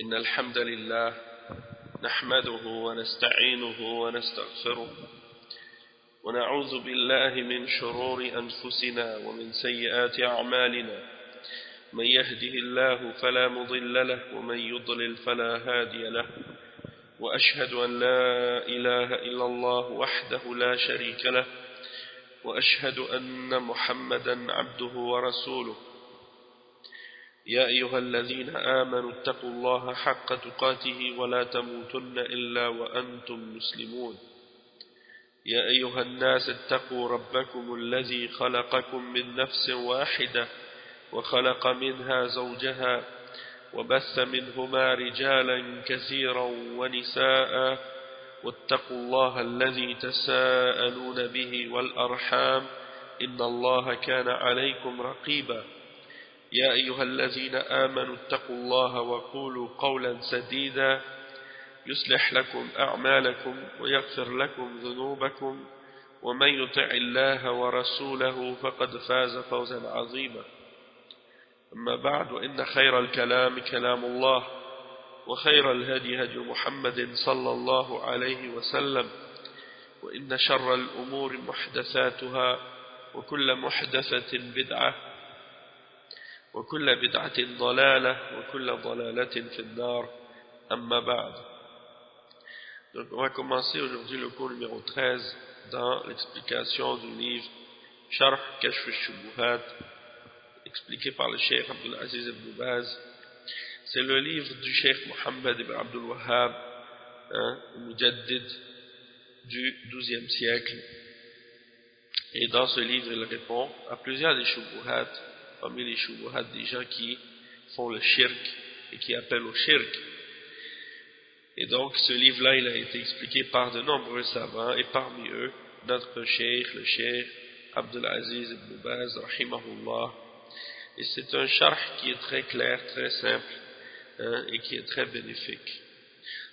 إن الحمد لله نحمده ونستعينه ونستغفره ونعوذ بالله من شرور أنفسنا ومن سيئات أعمالنا من يهده الله فلا مضل له ومن يضلل فلا هادي له وأشهد أن لا إله إلا الله وحده لا شريك له وأشهد أن محمدا عبده ورسوله يا أيها الذين آمنوا اتقوا الله حق تقاته ولا تموتن إلا وأنتم مسلمون يا أيها الناس اتقوا ربكم الذي خلقكم من نفس واحدة وخلق منها زوجها وبث منهما رجالا كثيرا ونساء واتقوا الله الذي تساءلون به والأرحام إن الله كان عليكم رقيبا يا أيها الذين آمنوا اتقوا الله وقولوا قولا سديدا يصلح لكم أعمالكم ويغفر لكم ذنوبكم ومن يطع الله ورسوله فقد فاز فوزا عظيما أما بعد وإن خير الكلام كلام الله وخير الهدي هدي محمد صلى الله عليه وسلم وإن شر الأمور محدثاتها وكل محدثة بدعة وكل بدعة ضلالة وكل ضلالة في النار أما بعد. Donc on va commencer aujourd'hui le cours numéro 13 dans l'explication du livre Sharh Kashf al-Shubuhat expliqué par le Cheikh Abdul Aziz ibn Baz. C'est le livre du Cheikh Mohammed ibn Abdul Wahhab, le Mujaddid du XIIe siècle. Et dans ce livre, il répond à plusieurs des shubuhat, parmi les shubuhat des gens qui font le shirk et qui appellent au shirk. Et donc ce livre-là, il a été expliqué par de nombreux savants, et parmi eux, notre cheikh, le cheikh Abdul Aziz ibn Baz, rahimahullah. Et c'est un sharh qui est très clair, très simple, et qui est très bénéfique.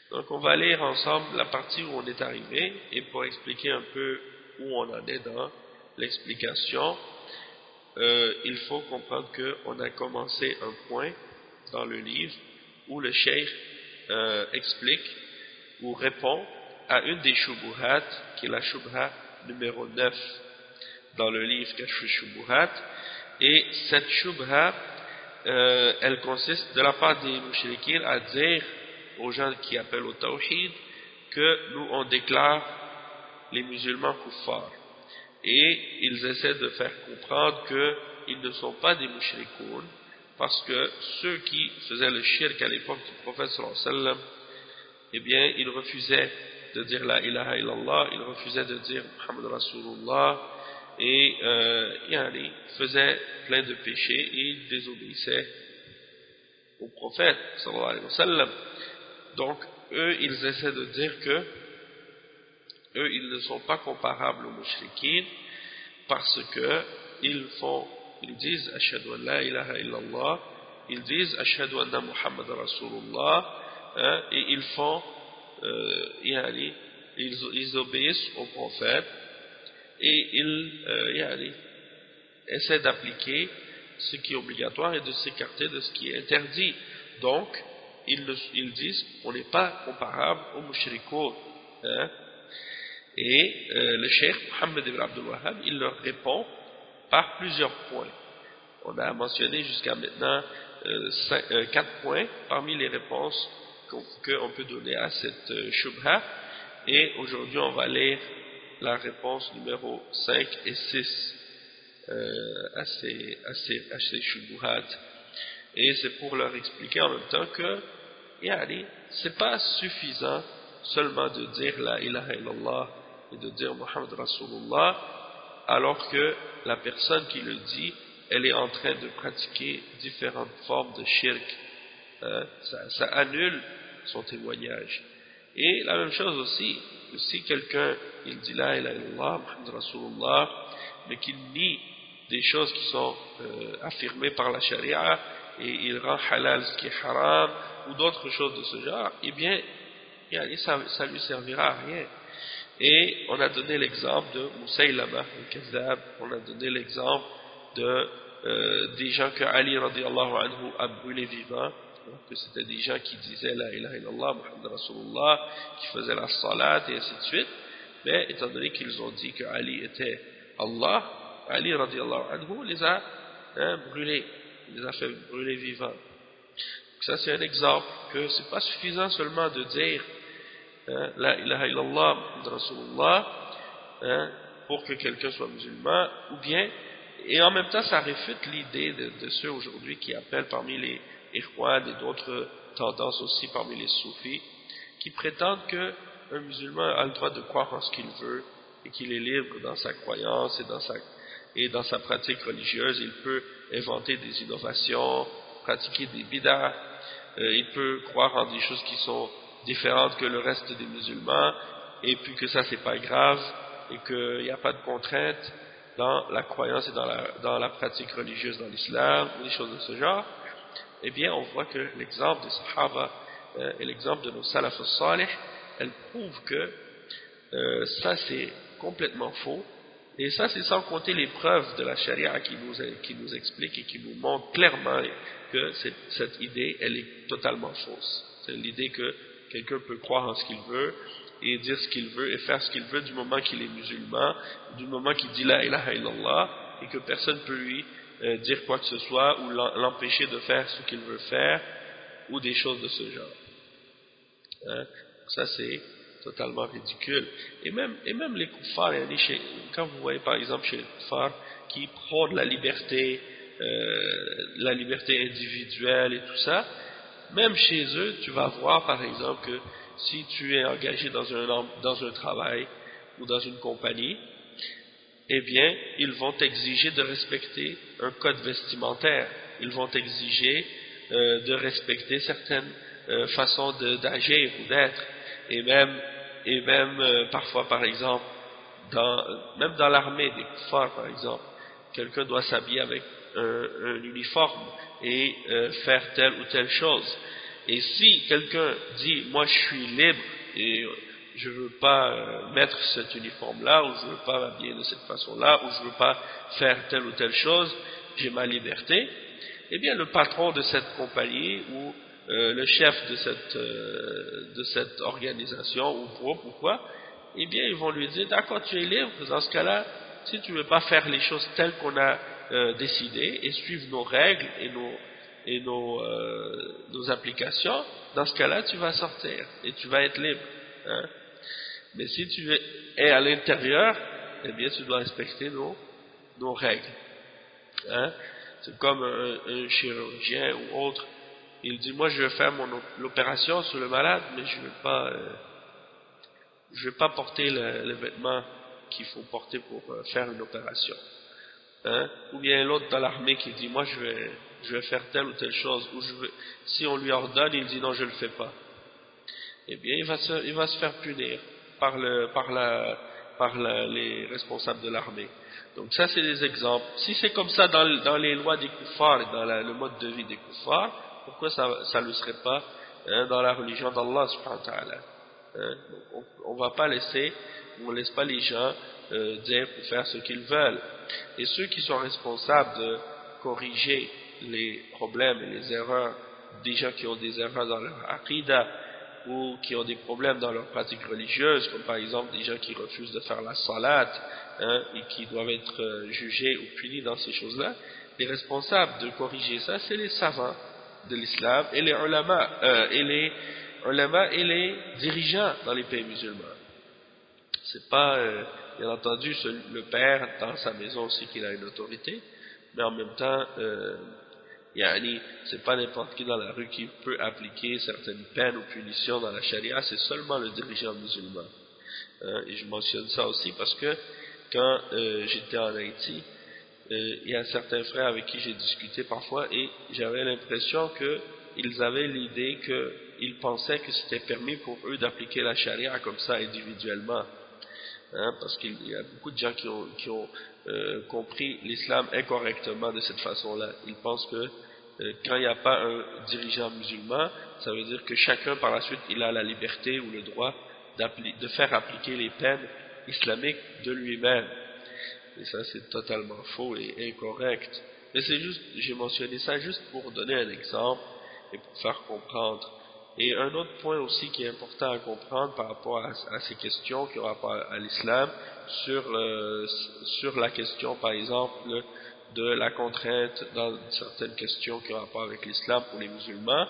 Donc on va lire ensemble la partie où on est arrivé, et pour expliquer un peu où on en est dans l'explication, il faut comprendre qu'on a commencé un point dans le livre où le cheikh explique ou répond à une des shubuhat, qui est la shubha numéro 9 dans le livre Kashf al-Shubuhat. Et cette shubha, elle consiste de la part des mushrikines à dire aux gens qui appellent au tawhid que nous on déclare les musulmans kuffars. Et ils essaient de faire comprendre qu'ils ne sont pas des mushrikoun, parce que ceux qui faisaient le shirk à l'époque du prophète sallallahu alayhi wa sallam, eh bien ils refusaient de dire la ilaha illallah, ils refusaient de dire Muhammad Rasulullah, et ils faisaient plein de péchés et ils désobéissaient au prophète sallallahu alayhi wa sallam. Donc eux ils essaient de dire que eux ils ne sont pas comparables aux mushrikin, parce que ils disent ashhadu an la ilaha illallah, ils disent ashhadu anna Muhammad Rasulullah, et ils font ils obéissent au prophète, et ils essaient d'appliquer ce qui est obligatoire et de s'écarter de ce qui est interdit. Donc ils disent on n'est pas comparable aux mushrikoun, et le cheikh Mohammed ibn Abdul Wahhab, il leur répond par plusieurs points. On a mentionné jusqu'à maintenant 4 points parmi les réponses qu'on peut donner à cette shubha, et aujourd'hui on va lire la réponse numéro 5 et 6 à ces shubuhat. Et c'est pour leur expliquer en même temps que c'est pas suffisant seulement de dire la ilaha illallah et de dire Muhammad Rasulullah, alors que la personne qui le dit, elle est en train de pratiquer différentes formes de shirk. Ça annule son témoignage. Et la même chose aussi, que si quelqu'un il dit la ilaha illallah, Muhammad Rasulullah, mais qu'il nie des choses qui sont affirmées par la charia, et il rend halal ce qui est haram, ou d'autres choses de ce genre, eh bien ça lui servira à rien. Et on a donné l'exemple de Musaylama al-Kazzab, on a donné l'exemple de des gens que Ali radiallahu anhu a brûlé vivant, que c'était des gens qui disaient la ilaha illallah, Muhammad Rasulullah, qui faisaient la salat et ainsi de suite, mais étant donné qu'ils ont dit que Ali était Allah, Ali radiallahu anhu les a brûlés, il les a fait brûler vivants. Donc ça c'est un exemple que c'est pas suffisant seulement de dire la ilaha illallah, Muhammad Rasulullah, pour que quelqu'un soit musulman, ou bien, et en même temps ça réfute l'idée de ceux aujourd'hui qui appellent parmi les Ikhwan et d'autres tendances aussi parmi les soufis, qui prétendent qu'un musulman a le droit de croire en ce qu'il veut et qu'il est libre dans sa croyance et dans sa pratique religieuse. Il peut inventer des innovations, pratiquer des bid'ah, il peut croire en des choses qui sont différentes que le reste des musulmans, et puis que ça c'est pas grave, et qu'il n'y a pas de contrainte dans la croyance et dans la pratique religieuse dans l'islam, ou des choses de ce genre. Eh bien on voit que l'exemple des Sahaba et l'exemple de nos Salaf al-Salih, elle prouve que ça c'est complètement faux, et ça c'est sans compter les preuves de la charia qui nous expliquent et qui nous montrent clairement que cette idée elle est totalement fausse. C'est l'idée que quelqu'un peut croire en ce qu'il veut et dire ce qu'il veut et faire ce qu'il veut du moment qu'il est musulman, du moment qu'il dit la ilaha illallah, et que personne ne peut lui dire quoi que ce soit ou l'empêcher de faire ce qu'il veut faire ou des choses de ce genre. Ça c'est totalement ridicule. Et même les kuffars, quand vous voyez par exemple chez les kuffars qui prônent la liberté individuelle et tout ça, même chez eux, tu vas voir par exemple que si tu es engagé dans un travail ou dans une compagnie, eh bien, ils vont t'exiger de respecter un code vestimentaire. Ils vont t'exiger de respecter certaines façons d'agir ou d'être. Et même parfois, par exemple, même dans l'armée des kuffars, par exemple, quelqu'un doit s'habiller avec un uniforme et faire telle ou telle chose. Et si quelqu'un dit « moi je suis libre et je ne veux pas mettre cet uniforme-là, ou je ne veux pas m'habiller de cette façon-là, ou je ne veux pas faire telle ou telle chose, j'ai ma liberté », eh bien le patron de cette compagnie ou le chef de cette organisation ou groupe ou quoi, eh bien ils vont lui dire « d'accord, tu es libre, dans ce cas-là, si tu ne veux pas faire les choses telles qu'on a décidées et suivre nos règles et nos applications, dans ce cas-là, tu vas sortir et tu vas être libre. Hein. Mais si tu es à l'intérieur, eh bien, tu dois respecter nos règles. Hein. C'est comme un chirurgien ou autre, il dit, moi, je vais faire l'opération sur le malade, mais je ne vais pas porter les vêtements qu'il faut porter pour faire une opération. Hein? Ou bien l'autre dans l'armée qui dit, moi, je vais faire telle ou telle chose, ou si on lui ordonne, il dit non, je ne le fais pas. Eh bien, il va se faire punir par les responsables de l'armée. Donc ça, c'est des exemples. Si c'est comme ça dans les lois des kuffars et dans le mode de vie des kuffars, pourquoi ça ne le serait pas dans la religion d'Allah subhanahu wa ta'ala? On ne laisse pas les gens dire pour faire ce qu'ils veulent. Et ceux qui sont responsables de corriger les problèmes et les erreurs des gens qui ont des erreurs dans leur aqidah ou qui ont des problèmes dans leur pratique religieuse, comme par exemple des gens qui refusent de faire la salat et qui doivent être jugés ou punis dans ces choses-là, les responsables de corriger ça, c'est les savants de l'islam et les ulama et les dirigeants dans les pays musulmans. C'est pas, bien entendu, le père dans sa maison aussi qu'il a une autorité, mais en même temps, c'est pas n'importe qui dans la rue qui peut appliquer certaines peines ou punitions dans la charia, c'est seulement le dirigeant musulman. Et je mentionne ça aussi parce que quand j'étais en Haïti, il y a certains frères avec qui j'ai discuté parfois et j'avais l'impression qu'ils avaient l'idée qu'ils pensaient que c'était permis pour eux d'appliquer la charia comme ça individuellement. Parce qu'il y a beaucoup de gens qui ont compris l'islam incorrectement de cette façon-là. Ils pensent que quand il n'y a pas un dirigeant musulman, ça veut dire que chacun par la suite il a la liberté ou le droit de faire appliquer les peines islamiques de lui-même. Et ça c'est totalement faux et incorrect. Mais c'est juste, j'ai mentionné ça juste pour donner un exemple et pour faire comprendre. Et un autre point aussi qui est important à comprendre par rapport à ces questions qui ont rapport à l'islam, sur la question par exemple de la contrainte dans certaines questions qui ont rapport avec l'islam pour les musulmans,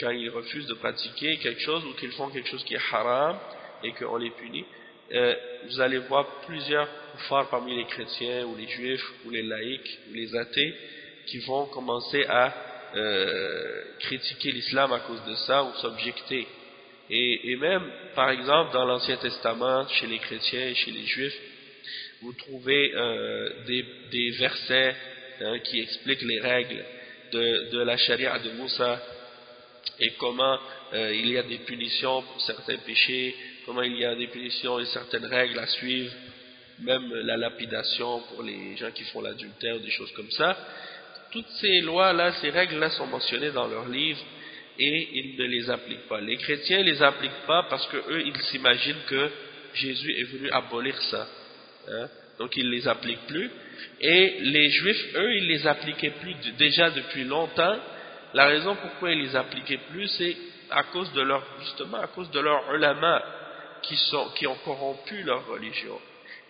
quand ils refusent de pratiquer quelque chose ou qu'ils font quelque chose qui est haram et qu'on les punit, vous allez voir plusieurs kuffars parmi les chrétiens ou les juifs ou les laïcs ou les athées qui vont commencer à critiquer l'islam à cause de ça ou s'objecter. Et même, par exemple, dans l'Ancien Testament, chez les chrétiens et chez les juifs, vous trouvez des versets qui expliquent les règles de la charia de Moussa et comment il y a des punitions pour certains péchés, comment il y a des punitions et certaines règles à suivre, même la lapidation pour les gens qui font l'adultère, des choses comme ça. Toutes ces lois-là, ces règles-là sont mentionnées dans leurs livres et ils ne les appliquent pas. Les chrétiens ne les appliquent pas parce qu'eux, ils s'imaginent que Jésus est venu abolir ça. Donc ils ne les appliquent plus. Et les juifs, eux, ils les appliquaient plus déjà depuis longtemps. La raison pourquoi ils les appliquaient plus, c'est à cause de justement à cause de leurs ulama qui ont corrompu leur religion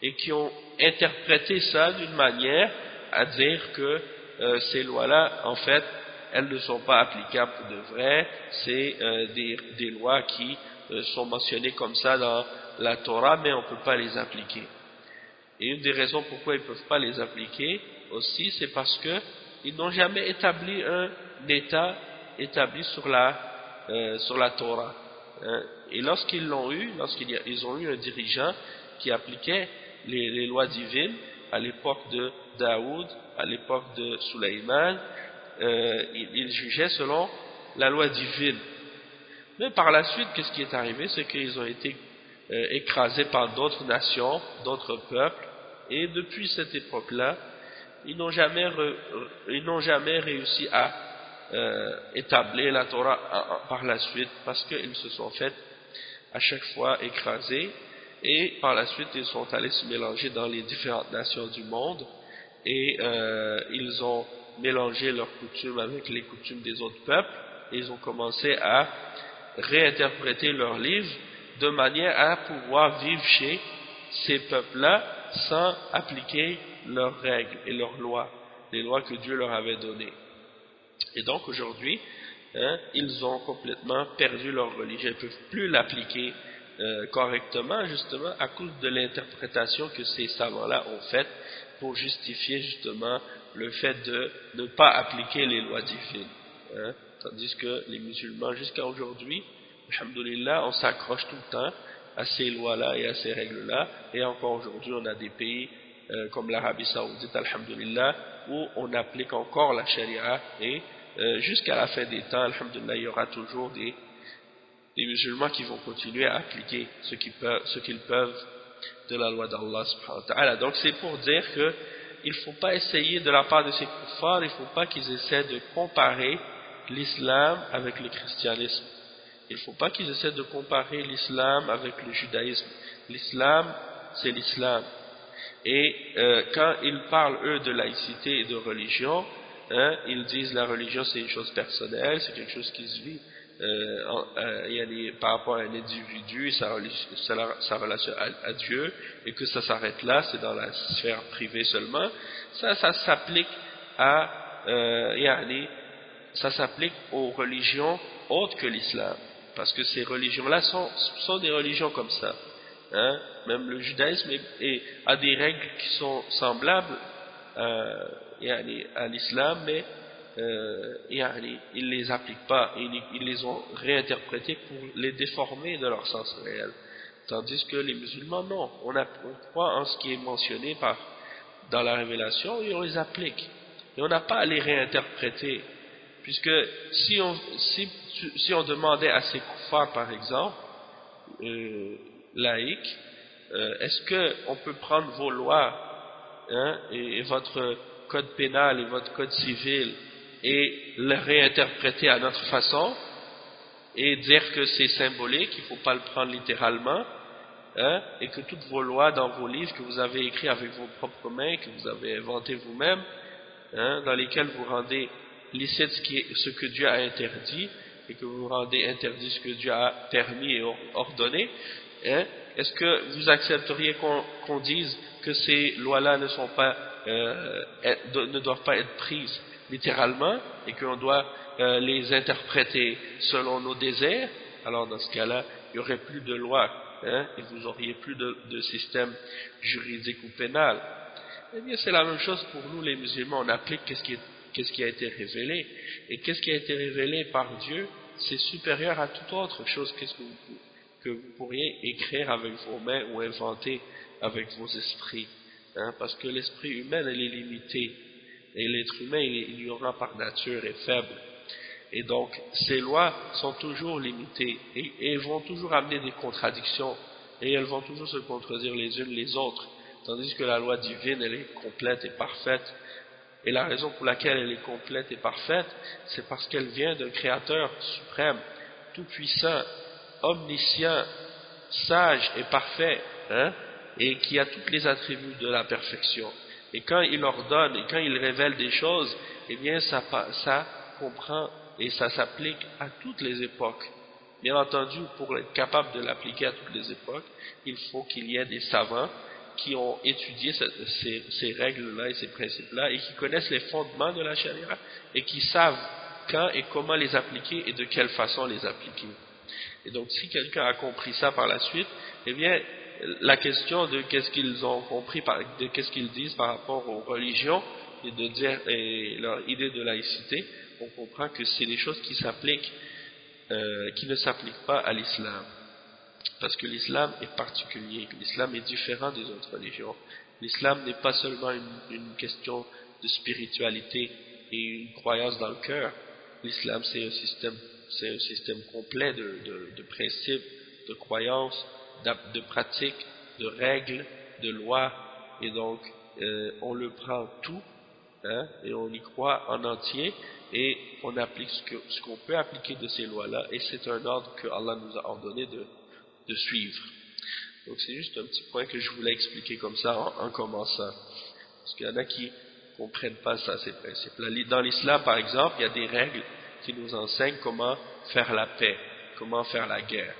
et qui ont interprété ça d'une manière à dire que ces lois-là, en fait, elles ne sont pas applicables pour de vrai, c'est des lois qui sont mentionnées comme ça dans la Torah, mais on ne peut pas les appliquer. Et une des raisons pourquoi ils ne peuvent pas les appliquer aussi, c'est parce qu'ils n'ont jamais établi un État établi sur la Torah. Et lorsqu'ils l'ont eu, lorsqu'ils ont eu un dirigeant qui appliquait les lois divines à l'époque de Daoud, à l'époque de Sulaiman, ils jugeaient selon la loi divine. Mais par la suite, qu'est-ce qui est arrivé? C'est qu'ils ont été écrasés par d'autres nations, d'autres peuples, et depuis cette époque-là, ils n'ont jamais réussi à établir la Torah par la suite, parce qu'ils se sont fait à chaque fois écraser, et par la suite ils sont allés se mélanger dans les différentes nations du monde, et ils ont mélangé leurs coutumes avec les coutumes des autres peuples, et ils ont commencé à réinterpréter leurs livres de manière à pouvoir vivre chez ces peuples-là sans appliquer leurs règles et leurs lois, les lois que Dieu leur avait données. Et donc aujourd'hui, ils ont complètement perdu leur religion, ils ne peuvent plus l'appliquer correctement, justement à cause de l'interprétation que ces savants-là ont faite pour justifier justement le fait de ne pas appliquer les lois divines. Tandis que les musulmans jusqu'à aujourd'hui, alhamdoulilah, on s'accroche tout le temps à ces lois-là et à ces règles-là, et encore aujourd'hui on a des pays comme l'Arabie Saoudite, alhamdoulilah, où on applique encore la charia, et jusqu'à la fin des temps, alhamdoulilah, il y aura toujours des musulmans qui vont continuer à appliquer ce qu'ils peuvent de la loi d'Allah subhanahu wa ta'ala. Donc c'est pour dire que il ne faut pas essayer de la part de ces kuffars, il ne faut pas qu'ils essaient de comparer l'islam avec le christianisme. Il ne faut pas qu'ils essaient de comparer l'islam avec le judaïsme. L'islam, c'est l'islam. Et quand ils parlent, eux, de laïcité et de religion, ils disent la religion c'est une chose personnelle, c'est quelque chose qui se vit par rapport à un individu, sa relation à Dieu, et que ça s'arrête là, c'est dans la sphère privée seulement. Ça s'applique ça s'applique aux religions autres que l'islam, parce que ces religions-là sont des religions comme ça. Même le judaïsme a des règles qui sont semblables à l'islam, mais ils les appliquent pas, ils les ont réinterprétés pour les déformer de leur sens réel. Tandis que les musulmans, non, on croit en ce qui est mentionné dans la révélation et on les applique. Et on n'a pas à les réinterpréter, puisque si on demandait à ces kuffars, par exemple, laïcs, est-ce qu'on peut prendre vos lois et votre code pénal et votre code civil et le réinterpréter à notre façon et dire que c'est symbolique, il ne faut pas le prendre littéralement, et que toutes vos lois dans vos livres que vous avez écrits avec vos propres mains, que vous avez inventées vous-même, dans lesquels vous rendez licite ce que Dieu a interdit et que vous rendez interdit ce que Dieu a permis et ordonné, hein, est-ce que vous accepteriez qu'on dise que ces lois-là ne doivent pas être prises littéralement et qu'on doit les interpréter selon nos désirs? Alors dans ce cas-là, il n'y aurait plus de lois, hein, et vous n'auriez plus de système juridique ou pénal. Eh bien, c'est la même chose pour nous les musulmans. On applique qu'est-ce qui a été révélé. Et qu'est-ce qui a été révélé par Dieu, c'est supérieur à toute autre chose que vous pourriez écrire avec vos mains ou inventer avec vos esprits. Hein, parce que l'esprit humain, elle est limité. Et l'être humain, il est ignorant par nature et faible. Et donc, ces lois sont toujours limitées. Et vont toujours amener des contradictions. Et elles vont toujours se contredire les unes les autres. Tandis que la loi divine, elle est complète et parfaite. Et la raison pour laquelle elle est complète et parfaite, c'est parce qu'elle vient d'un Créateur suprême, tout-puissant, omniscient, sage et parfait, hein, et qui a tous les attributs de la perfection. Et quand il ordonne et quand il révèle des choses, eh bien ça comprend et ça s'applique à toutes les époques. Bien entendu, pour être capable de l'appliquer à toutes les époques, il faut qu'il y ait des savants qui ont étudié ces règles-là et ces principes-là et qui connaissent les fondements de la charia et qui savent quand et comment les appliquer et de quelle façon les appliquer. Et donc si quelqu'un a compris ça par la suite, eh bien la question de qu'est-ce qu'ils ont compris, de qu'est-ce qu'ils disent par rapport aux religions et leur idée de laïcité, on comprend que c'est des choses qui s'appliquent, qui ne s'appliquent pas à l'islam. Parce que l'islam est particulier, l'islam est différent des autres religions. L'islam n'est pas seulement une question de spiritualité et une croyance dans le cœur. L'islam, c'est un système complet de principes, de croyances, de pratiques, de règles, de lois. Et donc, on le prend tout, hein, et on y croit en entier, et on applique ce qu'on peut appliquer de ces lois-là, et c'est un ordre que Allah nous a ordonné de suivre. Donc c'est juste un petit point que je voulais expliquer comme ça en commençant. Parce qu'il y en a qui ne comprennent pas ça, ces principes-là. Dans l'islam, par exemple, il y a des règles qui nous enseignent comment faire la paix, comment faire la guerre.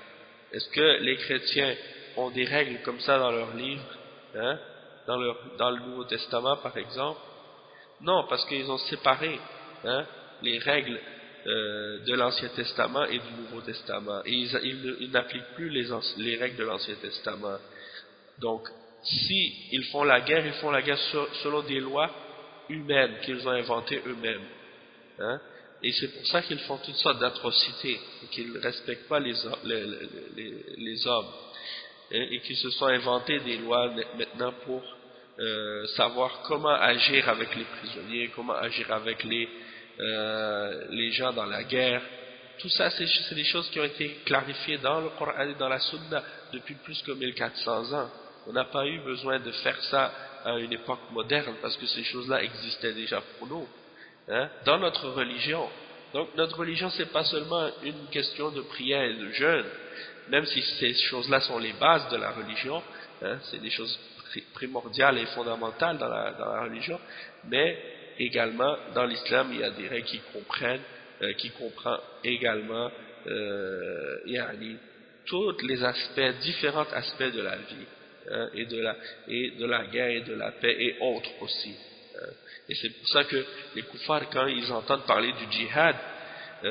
Est-ce que les chrétiens ont des règles comme ça dans leurs livres, hein, dans le Nouveau Testament, par exemple? Non, parce qu'ils ont séparé, hein, les règles de l'Ancien Testament et du Nouveau Testament. Et ils n'appliquent plus les règles de l'Ancien Testament. Donc, si ils font la guerre selon des lois humaines qu'ils ont inventées eux-mêmes. Hein? Et c'est pour ça qu'ils font toutes sortes d'atrocités, et qu'ils ne respectent pas les hommes. Et qu'ils se sont inventés des lois maintenant pour savoir comment agir avec les prisonniers, comment agir avec les gens dans la guerre. Tout ça, c'est des choses qui ont été clarifiées dans le Coran et dans la Sunna depuis plus que 1400 ans. On n'a pas eu besoin de faire ça à une époque moderne parce que ces choses-là existaient déjà pour nous, hein, dans notre religion. Donc notre religion, c'est pas seulement une question de prière et de jeûne, même si ces choses-là sont les bases de la religion, hein, c'est des choses primordiales et fondamentales dans la religion, mais également dans l'islam il y a des règles qui comprend également tous les aspects, différents aspects de la vie, hein, et de la guerre et de la paix et autres aussi, hein. Et c'est pour ça que les koufars, quand ils entendent parler du djihad,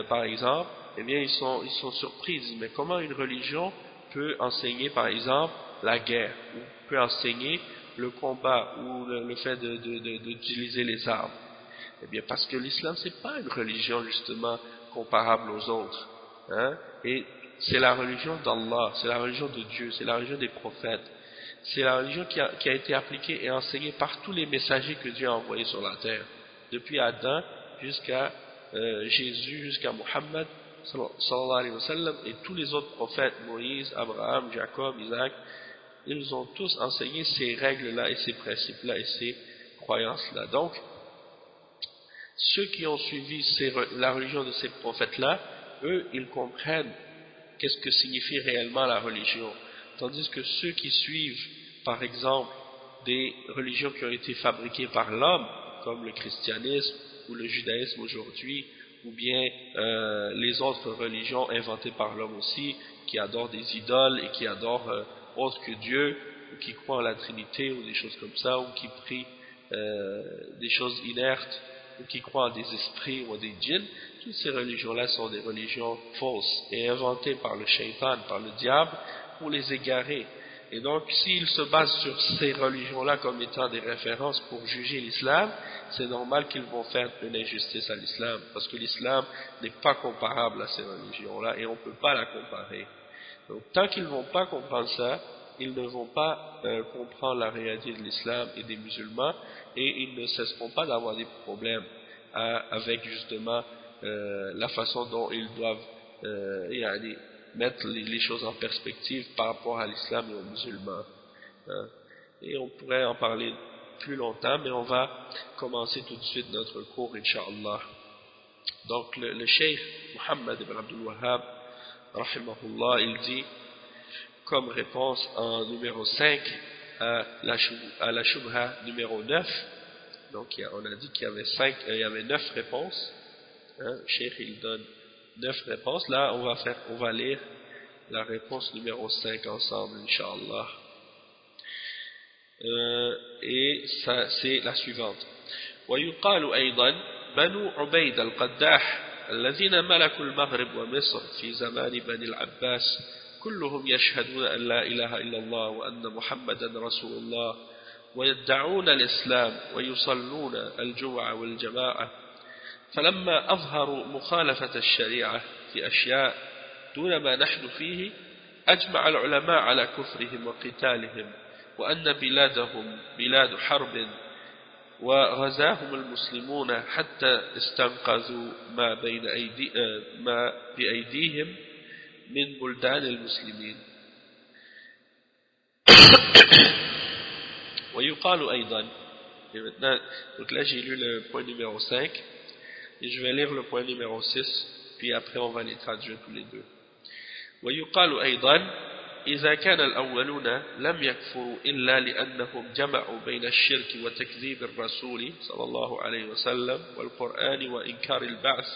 par exemple, eh bien ils sont surpris, ils disent mais comment une religion peut enseigner par exemple la guerre, ou peut enseigner le combat ou le fait d'utiliser les armes? Eh bien parce que l'islam c'est pas une religion justement comparable aux autres, hein? Et c'est la religion d'Allah, c'est la religion de Dieu, c'est la religion des prophètes, c'est la religion qui a été appliquée et enseignée par tous les messagers que Dieu a envoyés sur la terre, depuis Adam jusqu'à Jésus, jusqu'à Muhammad sallallahu alayhi wa sallam, et tous les autres prophètes, Moïse, Abraham, Jacob, Isaac. Ils ont tous enseigné ces règles-là et ces principes-là et ces croyances-là. Donc, ceux qui ont suivi la religion de ces prophètes-là, eux, ils comprennent qu'est-ce que signifie réellement la religion. Tandis que ceux qui suivent, par exemple, des religions qui ont été fabriquées par l'homme, comme le christianisme, ou le judaïsme aujourd'hui, ou bien les autres religions inventées par l'homme aussi, qui adorent des idoles et qui adorent autre que Dieu, ou qui croient en la Trinité, ou des choses comme ça, ou qui prient des choses inertes, ou qui croient en des esprits ou en des djinns. Toutes ces religions-là sont des religions fausses et inventées par le shaitan, par le diable, pour les égarer. Et donc, s'ils se basent sur ces religions-là comme étant des références pour juger l'islam, c'est normal qu'ils vont faire une injustice à l'islam, parce que l'islam n'est pas comparable à ces religions-là, et on ne peut pas la comparer. Donc, tant qu'ils ne vont pas comprendre ça, ils ne vont pas comprendre la réalité de l'islam et des musulmans, et ils ne cesseront pas d'avoir des problèmes avec justement la façon dont ils doivent mettre les choses en perspective par rapport à l'islam et aux musulmans. Hein. Et on pourrait en parler plus longtemps, mais on va commencer tout de suite notre cours, Inch'Allah. Donc le cheikh Muhammad ibn Abdul Wahhab, rahimahullah, il dit, comme réponse en numéro 5 à la shubha numéro 9, donc on a dit qu'il y avait 9 réponses, hein, le cheikh il donne 9 réponses. Là on va lire la réponse numéro 5 ensemble, Inch'Allah. Et ça c'est la suivante. ويقال أيضا بنو عبيد القداح الذين ملكوا المغرب ومصر في زمان بني العباس كلهم يشهدون أن لا إله إلا الله وأن محمدا رسول الله ويدعون الإسلام ويصلون الجمعة والجماعة فلما أظهروا مخالفة الشريعة في أشياء دون ما نحن فيه أجمع العلماء على كفرهم وقتالهم وأن بلادهم بلاد حرب وغزاهم المسلمون حتى استنقذوا ما بأيديهم من بلدان المسلمين. ويقال أيضا, et maintenant, donc là j'ai lu le point numéro 5 et je vais lire le point numéro 6 puis après on va les traduire tous les deux. ويقال أيضا إذا كان الأولون لم يكفروا إلا لأنهم جمعوا بين الشرك وتكذيب الرسول صلى الله عليه وسلم والقرآن وإنكار البعث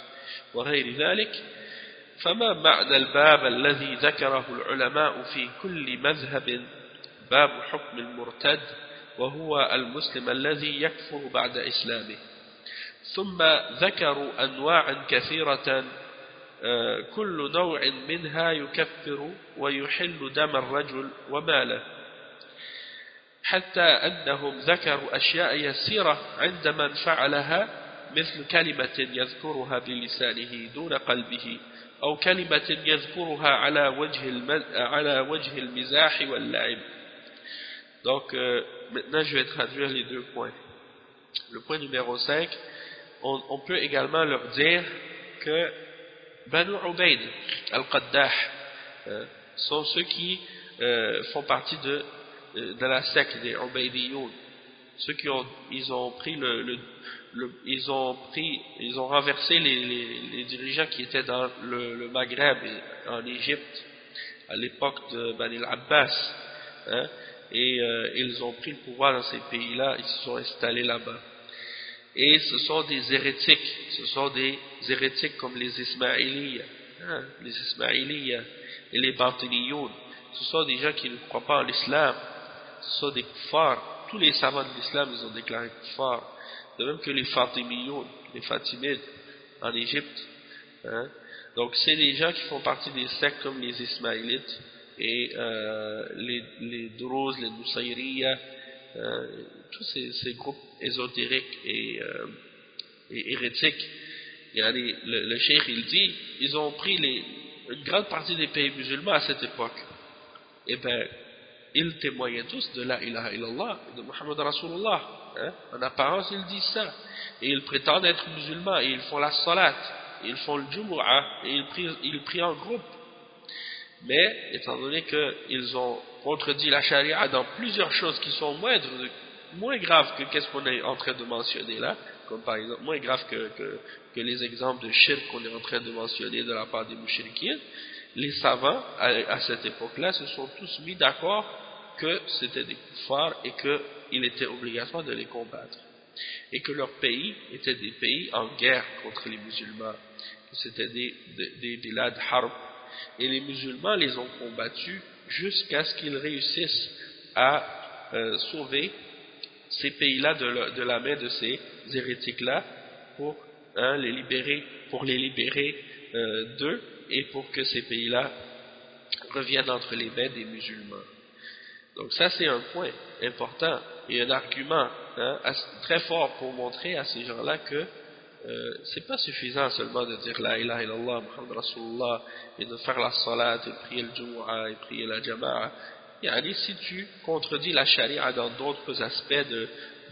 وغير ذلك فما معنى الباب الذي ذكره العلماء في كل مذهب باب حكم المرتد وهو المسلم الذي يكفر بعد إسلامه ثم ذكروا أنواعا كثيرة كل نوع منها يكفر ويحل دم الرجل وماله حتى أنهم ذكروا أشياء يسيرة عند من فعلها مثل كلمة يذكرها بلسانه دون قلبه أو كلمة يذكرها على وجه المزاح واللعب. Donc maintenant je vais traduire les deux points. Le point numéro 5, on peut également leur dire que Banu Ubayd al-Qaddah sont ceux qui font partie de la secte des Ubaydiyoun. Ceux qui ils ont renversé les dirigeants qui étaient dans le Maghreb et en Égypte à l'époque de Bani al-Abbas, hein, et ils ont pris le pouvoir dans ces pays-là, ils se sont installés là-bas. Et ce sont des hérétiques comme les Ismaïliya, hein, et les Batiniyoun. Ce sont des gens qui ne croient pas en l'islam, ce sont des kuffars. Tous les savants de l'islam, ils ont déclaré kuffars. De même que les Fatimiyoun, les Fatimides en Égypte. Hein. Donc c'est des gens qui font partie des sectes comme les Ismaélites et les Druze, les Nusayriya, tous ces groupes ésotériques et hérétiques. Le cheikh il dit, ils ont pris une grande partie des pays musulmans à cette époque. Et bien, ils témoignaient tous de la ilaha illallah, de Muhammad Rasulullah. Hein? En apparence, ils disent ça. Et ils prétendent être musulmans, et ils font la salat, et ils font le jumu'ah, et ils prient en groupe. Mais, étant donné qu'ils ont contredit la charia dans plusieurs choses qui sont moins graves que qu'est-ce qu'on est en train de mentionner là, comme par exemple, moins graves que les exemples de shirk qu'on est en train de mentionner de la part des mouchriquins, les savants, à cette époque-là, se sont tous mis d'accord que c'était des kuffars et qu'il était obligatoire de les combattre. et que leurs pays étaient des pays en guerre contre les musulmans, c'était des bilad harb, et les musulmans les ont combattus jusqu'à ce qu'ils réussissent à sauver ces pays-là de la main de ces hérétiques-là pour les libérer d'eux et pour que ces pays-là reviennent entre les mains des musulmans. Donc ça c'est un point important et un argument très fort pour montrer à ces gens-là que c'est pas suffisant seulement de dire la ilaha illallah Muhammad Rasulullah et de faire la salat et prier le Jumu'ah et prier la Jama'a. Yani, si tu contredis la charia dans d'autres aspects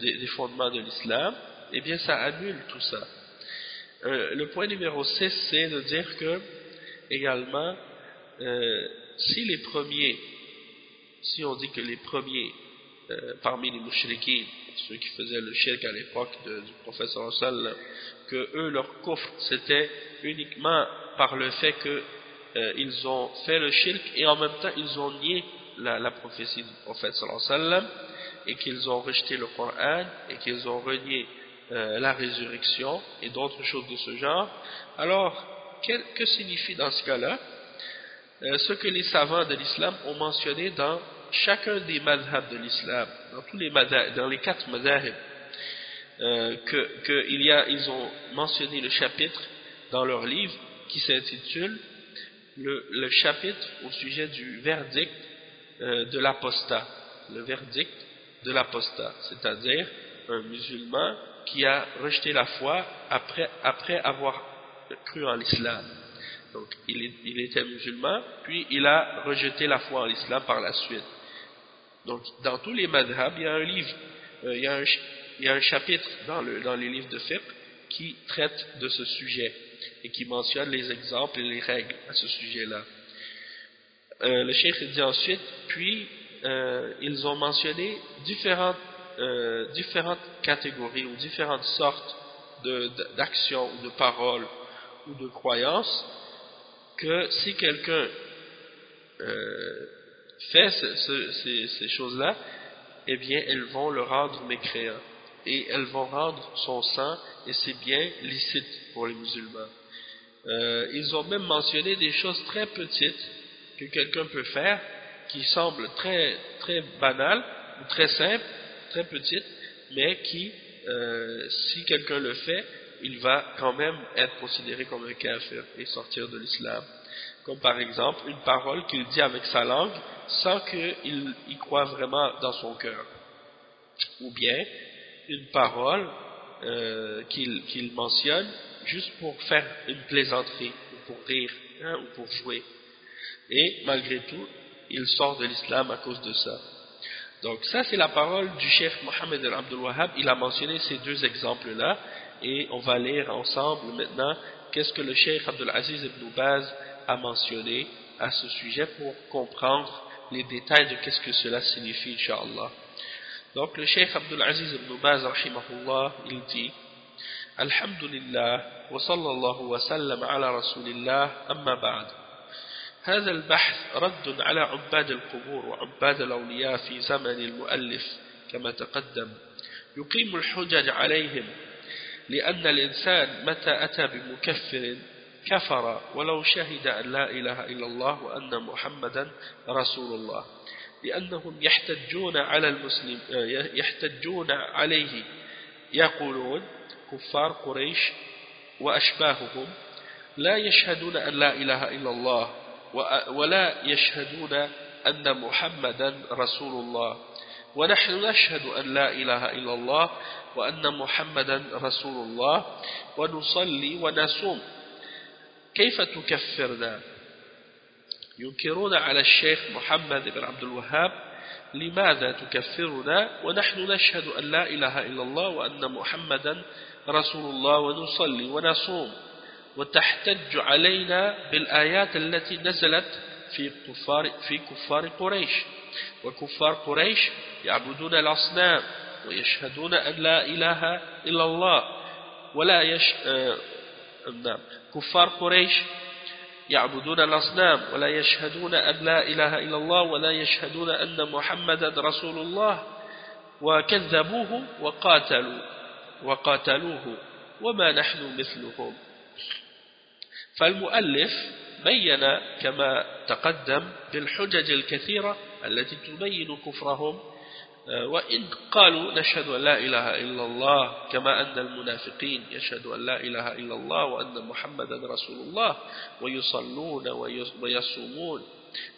des fondements de l'islam, eh bien ça annule tout ça. Le point numéro 6, c'est de dire que également si on dit que les premiers parmi les mouchriquins, ceux qui faisaient le shirk à l'époque du prophète sallallahu alayhi wa sallam, que eux leur kufr c'était uniquement par le fait que ils ont fait le shirk et en même temps ils ont nié la prophétie du prophète sallallahu alayhi wa sallam et qu'ils ont rejeté le Coran et qu'ils ont renié la résurrection et d'autres choses de ce genre. Alors que signifie dans ce cas-là ce que les savants de l'islam ont mentionné dans chacun des madhhabs de l'islam, dans les 4 madhhabs, ils ont mentionné le chapitre dans leur livre qui s'intitule le chapitre au sujet du verdict de l'apostat, le verdict de l'apostat, c'est-à-dire un musulman qui a rejeté la foi après avoir cru en l'islam. Donc il était musulman, puis il a rejeté la foi en l'islam par la suite. Donc dans tous les madhhabs, il y a un livre, il y a un chapitre dans les livres de fiqh qui traite de ce sujet et qui mentionne les exemples et les règles à ce sujet-là. Le cheikh dit ensuite, puis ils ont mentionné différentes catégories ou différentes sortes d'actions ou de paroles ou de croyances que si quelqu'un fait ces choses-là, eh bien elles vont le rendre mécréant et elles vont rendre son sang et ses biens licites pour les musulmans. Ils ont même mentionné des choses très petites que quelqu'un peut faire qui semblent très, très banales ou très simples, très petites, mais qui, si quelqu'un le fait, il va quand même être considéré comme un kafir et sortir de l'islam. Comme par exemple une parole qu'il dit avec sa langue sans qu'il y croit vraiment dans son cœur. Ou bien une parole qu'il mentionne juste pour faire une plaisanterie, ou pour rire, ou pour jouer. Et malgré tout, il sort de l'islam à cause de ça. Donc ça c'est la parole du cheikh Mohammed Abdul Wahhab. Il a mentionné ces 2 exemples-là. Et on va lire ensemble maintenant qu'est-ce que le cheikh Abdul Aziz ibn Baz a mentionné à ce sujet pour comprendre les détails de qu'est-ce que cela signifie, Inch'Allah. Donc le cheikh Abdul Aziz ibn Baz, rahimahullah, il dit Alhamdulillah wa sallallahu wa sallam ala rasulillah amma ba'd. هذا البحث رد على عباد القبور وعباد الأولياء في زمن المؤلف كما تقدم يقيم الحجج عليهم لأن الإنسان متى أتى بمكفر كفر ولو شهد أن لا إله إلا الله وأن محمدا رسول الله لأنهم يحتجون عليه يقولون كفار قريش وأشباههم لا يشهدون أن لا إله إلا الله ولا يشهدون أن محمدا رسول الله ونحن نشهد أن لا إله إلا الله وأن محمدا رسول الله ونصلي ونصوم كيف تكفرنا؟ ينكرون على الشيخ محمد بن عبد الوهاب لماذا تكفرنا ونحن نشهد أن لا إله إلا الله وأن محمدا رسول الله ونصلي ونصوم وتحتج علينا بالآيات التي نزلت في كفار قريش وكفار قريش يعبدون الأصنام ويشهدون أن لا إله إلا الله كفار قريش يعبدون الأصنام ولا يشهدون أن لا إله إلا الله ولا يشهدون أن محمدا رسول الله وكذبوه وقاتلوا وقاتلوه وما نحن مثلهم. فالمؤلف بين كما تقدم بالحجج الكثيرة التي تبين كفرهم، وإن قالوا نشهد أن لا إله إلا الله كما أن المنافقين يشهدوا أن لا إله إلا الله وأن محمدا رسول الله ويصلون ويصومون،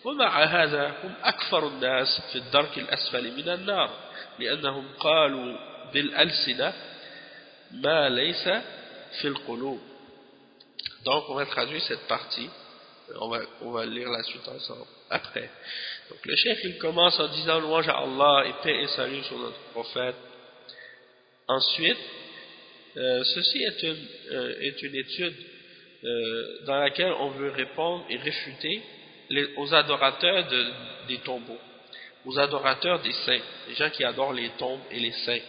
ومع هذا هم أكثر الناس في الدرك الأسفل من النار، لأنهم قالوا بالألسنة ما ليس في القلوب. Donc on va traduire cette partie, on va lire la suite ensemble après. Donc le chef il commence en disant louange à Allah et paix et salut sur notre prophète. Ensuite, ceci est une étude dans laquelle on veut répondre et réfuter aux adorateurs des tombeaux, aux adorateurs des saints, les gens qui adorent les tombes et les saints.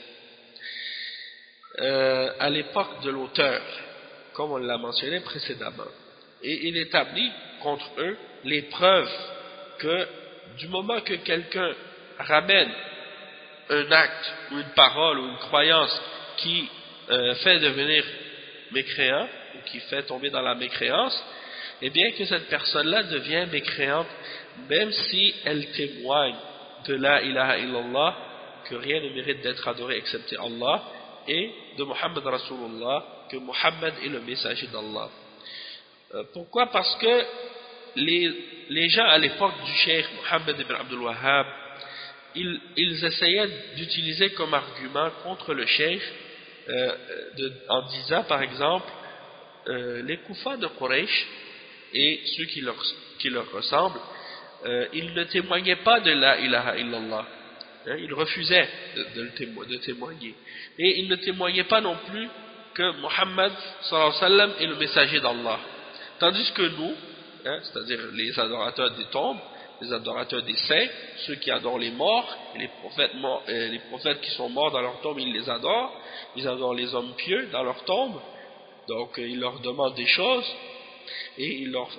À l'époque de l'auteur, comme on l'a mentionné précédemment, et il établit contre eux les preuves que du moment que quelqu'un ramène un acte ou une parole ou une croyance qui fait devenir mécréant ou qui fait tomber dans la mécréance, eh bien que cette personne-là devient mécréante même si elle témoigne de la ilaha illallah, que rien ne mérite d'être adoré excepté Allah, et de Muhammad Rasulullah, que Muhammad est le messager d'Allah. Pourquoi? Parce que les gens à l'époque du cheikh Muhammad ibn Abdul Wahhab, ils essayaient d'utiliser comme argument contre le cheikh en disant par exemple les koufars de Quraysh et ceux qui leur ressemblent, ils ne témoignaient pas de la ilaha illallah, ils refusaient de témoigner, et ils ne témoignaient pas non plus que Muhammad sallallahu alayhi wa sallam est le messager d'Allah, tandis que nous, c'est-à-dire les adorateurs des tombes, les adorateurs des saints, ceux qui adorent les morts, les prophètes qui sont morts dans leur tombe, ils adorent les hommes pieux dans leur tombe, donc ils leur demandent des choses, et ils leur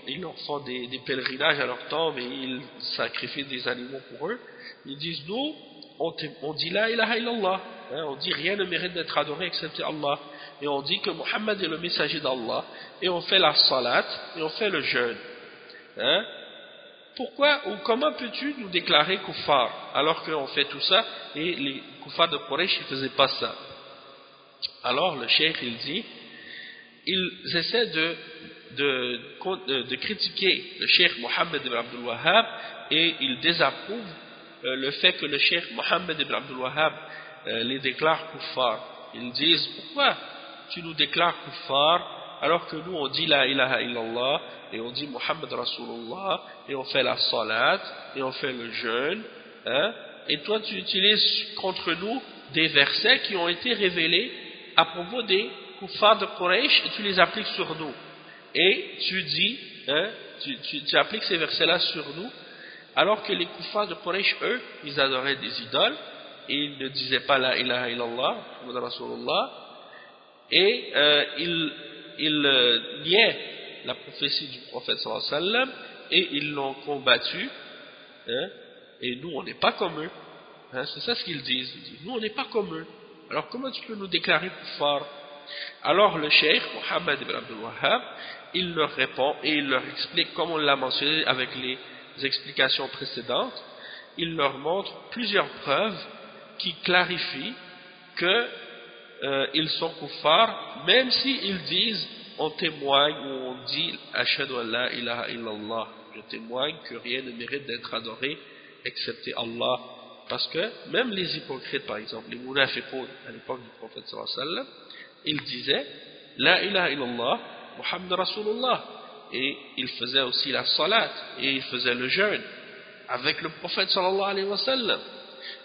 font des pèlerinages à leur tombe, et ils sacrifient des animaux pour eux. Ils disent, nous, on dit la ilaha illallah, on dit rien ne mérite d'être adoré excepté Allah, et on dit que Muhammad est le messager d'Allah, et on fait la salat, et on fait le jeûne. Pourquoi ou comment peux-tu nous déclarer kuffar alors qu'on fait tout ça, et les kuffars de Quraysh ne faisaient pas ça? Alors le cheikh il dit, ils essaient de critiquer le cheikh Mohammed ibn Abdul Wahhab, et ils désapprouvent le fait que le cheikh Mohammed ibn Abdul Wahhab les déclare kuffar. Ils disent, pourquoi tu nous déclares kuffar alors que nous on dit la ilaha illallah et on dit Muhammad Rasulullah et on fait la salat et on fait le jeûne, et toi tu utilises contre nous des versets qui ont été révélés à propos des kuffars de Quraysh, et tu les appliques sur nous, et tu dis tu appliques ces versets là sur nous, alors que les kuffars de Quraysh, eux, ils adoraient des idoles et ils ne disaient pas la ilaha illallah Muhammad Rasulullah, et ils niaient la prophétie du prophète sallallahu alayhi wa sallam, et ils l'ont combattu, et nous on n'est pas comme eux, c'est ça ce qu'ils disent. Ils disent, nous on n'est pas comme eux, alors comment tu peux nous déclarer kuffar? Alors le cheikh Mohammed ibn Abdul Wahhab, il leur répond et il leur explique, comme on l'a mentionné avec les explications précédentes, il leur montre plusieurs preuves qui clarifient que ils sont kuffar, même s'ils disent on témoigne ou on dit ashhadu an la ilaha illallah, je témoigne que rien ne mérite d'être adoré excepté Allah. Parce que même les hypocrites, par exemple les munafiqoun à l'époque du prophète sallallahu alayhi wa sallam, ils disaient la ilaha illallah Muhammad Rasulullah, et ils faisaient aussi la salat et ils faisaient le jeûne avec le prophète sallallahu alayhi wa sallam,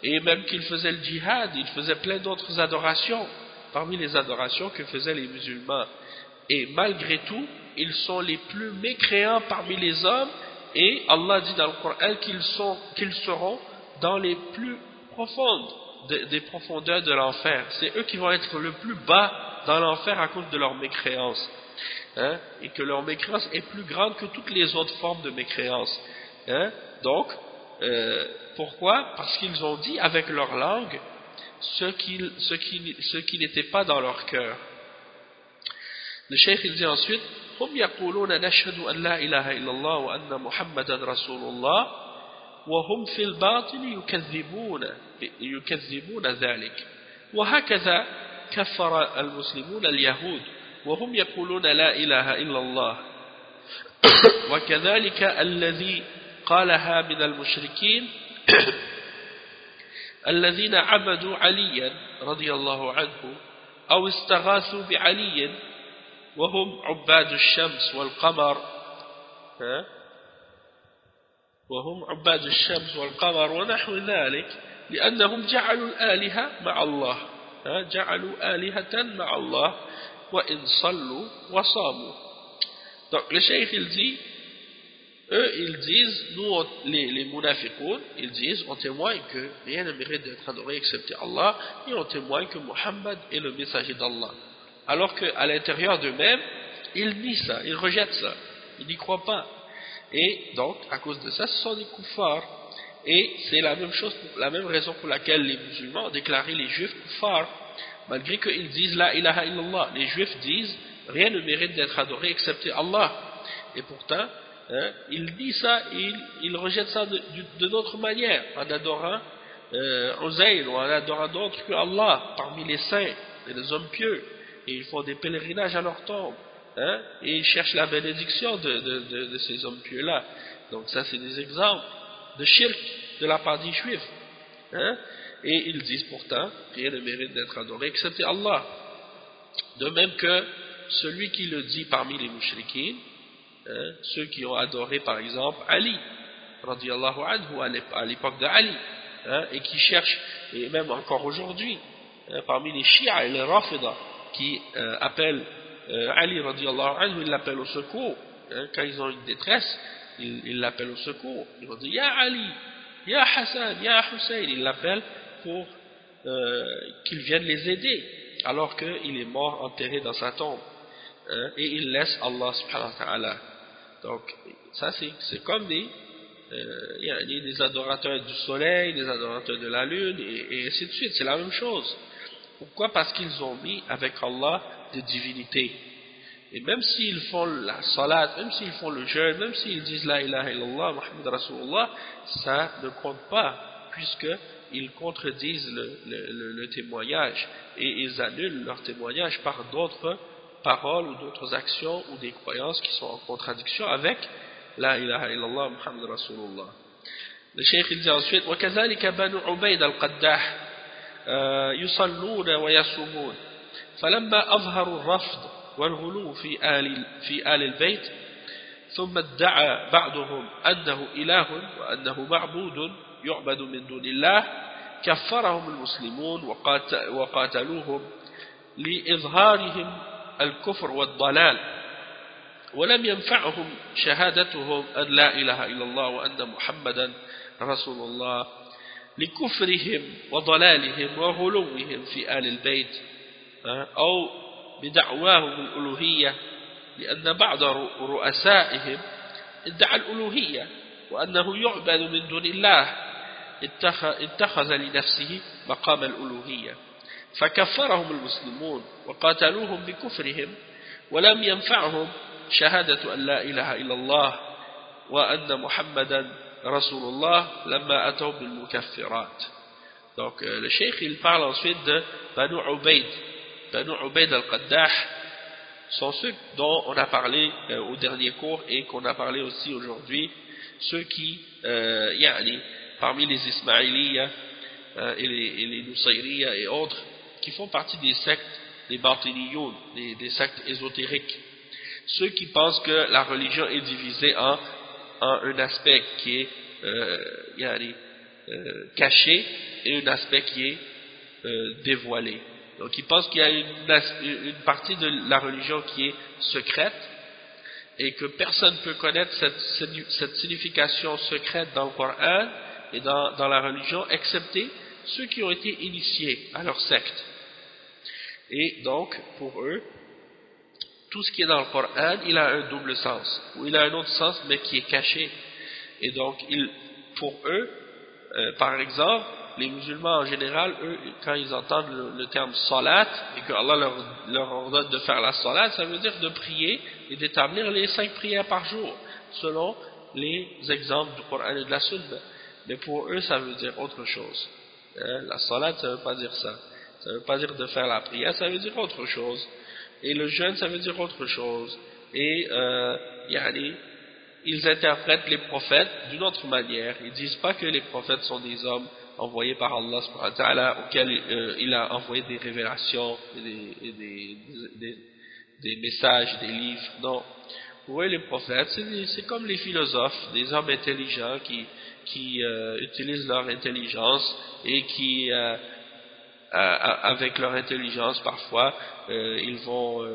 et même qu'ils faisaient le djihad, ils faisaient plein d'autres adorations parmi les adorations que faisaient les musulmans, et malgré tout ils sont les plus mécréants parmi les hommes, et Allah dit dans le Coran qu'ils seront dans les plus profondes des profondeurs de l'enfer. C'est eux qui vont être le plus bas dans l'enfer à cause de leur mécréance, et que leur mécréance est plus grande que toutes les autres formes de mécréance. Donc pourquoi? Parce qu'ils ont dit avec leur langue ce qui n'était pas dans leur cœur. Le cheikh il dit ensuite هم يقولون نشهد أن لا إله إلا الله وأن محمدا رسول الله وهم في الباطن يكذبون ذلك وهكذا كفر المسلمون اليهود وهم يقولون لا إله إلا الله وكذلك الذي قالها من المشركين الذين عبدوا عليا رضي الله عنه أو استغاثوا بعلي وهم عباد الشمس والقمر ونحو ذلك لأنهم جعلوا الآلهة مع الله جعلوا آلهة مع الله وإن صلوا وصاموا. Donc le cheikh il dit, eux ils disent, nous les munafiqoun, ils disent, on témoigne que rien ne mérite d'être adoré excepté Allah, et on témoigne que Muhammad est le messager d'Allah. Alors qu'à l'intérieur d'eux-mêmes, ils nient ça, ils rejettent ça, ils n'y croient pas. Et donc, à cause de ça, ce sont des kuffars. Et c'est la même chose, la même raison pour laquelle les musulmans ont déclaré les juifs kuffars, malgré qu'ils disent la ilaha illallah. Les juifs disent, rien ne mérite d'être adoré excepté Allah. Et pourtant, ils disent ça, ils rejettent ça de d'autres manières, en adorant Uzair ou en adorant d'autres que Allah, parmi les saints et les hommes pieux. Et ils font des pèlerinages à leur tombe, et ils cherchent la bénédiction de ces hommes pieux-là. Donc ça c'est des exemples de shirk de la part des juifs. Et ils disent pourtant, rien ne mérite d'être adoré excepté Allah. De même que celui qui le dit parmi les mushrikines, ceux qui ont adoré par exemple Ali, radiyallahu anhu, à l'époque de Ali, et qui cherchent, et même encore aujourd'hui, parmi les Shia et les Rafida, qui appellent Ali radiyallahu anhu, ils l'appellent au secours. Quand ils ont une détresse, ils l'appellent au secours. Ils vont dire Ya Ali, Ya Hassan, Ya Hussein. Ils l'appellent pour qu'ils viennent les aider, alors qu'il est mort enterré dans sa tombe. Et il laisse Allah subhanahu wa ta'ala. Donc, ça c'est comme des adorateurs du soleil, des adorateurs de la lune, et ainsi de suite. C'est la même chose. Pourquoi? Parce qu'ils ont mis avec Allah des divinités. Et même s'ils font la salat, même s'ils font le jeûne, même s'ils disent la ilaha illallah, Muhammad Rasulullah, ça ne compte pas, puisqu'ils contredisent le témoignage, et ils annulent leur témoignage par d'autres paroles ou d'autres actions ou des croyances qui sont en contradiction avec la ilaha illallah, Muhammad Rasulullah. Le cheikh il dit ensuite وَكَذَلِكَ بَنُو عُبَيْدَ الْقَدَّاحِ يصلون ويصومون فلما أظهروا الرفض والغلو في آل البيت ثم ادعى بعضهم أنه إله وأنه معبود يعبد من دون الله كفرهم المسلمون وقاتلوهم لإظهارهم الكفر والضلال ولم ينفعهم شهادتهم أن لا إله إلا الله وأن محمدا رسول الله لكفرهم وضلالهم وغلوهم في آل البيت أو بدعواهم الألوهية لأن بعض رؤسائهم ادعى الألوهية وأنه يعبد من دون الله اتخذ لنفسه مقام الألوهية فكفرهم المسلمون وقاتلوهم بكفرهم ولم ينفعهم شهادة أن لا إله إلا الله وأن محمدا Rasulullah lamma ataw bil mukaffirat. Donc le cheikh il parle ensuite de Banu Ubayd al-Qaddah, sont ceux dont on a parlé au dernier cours et qu'on a parlé aussi aujourd'hui, ceux qui parmi les Ismaïliya et les Nusayriya et autres qui font partie des sectes des Batiniyoun, des sectes ésotériques, ceux qui pensent que la religion est divisée en un aspect qui est caché et un aspect qui est dévoilé. Donc ils pensent qu'il y a une partie de la religion qui est secrète et que personne ne peut connaître cette signification secrète dans le Coran et dans la religion excepté ceux qui ont été initiés à leur secte. Et donc pour eux, tout ce qui est dans le Coran, il a un double sens, ou il a un autre sens mais qui est caché. Et donc pour eux, par exemple, les musulmans en général, eux, quand ils entendent le terme salat, et que Allah leur ordonne de faire la salat, ça veut dire de prier et d'établir les 5 prières par jour, selon les exemples du Coran et de la Sunna. Mais pour eux, ça veut dire autre chose. La salat, ça ne veut pas dire ça. Ça ne veut pas dire de faire la prière, ça veut dire autre chose. Et le jeûne, ça veut dire autre chose. Et ils interprètent les prophètes d'une autre manière. Ils ne disent pas que les prophètes sont des hommes envoyés par Allah subhanahu wa ta'ala, auxquels il a envoyé des révélations, et des messages, des livres. Non. Pour eux, les prophètes, c'est comme les philosophes, des hommes intelligents qui utilisent leur intelligence et qui, avec leur intelligence parfois, ils vont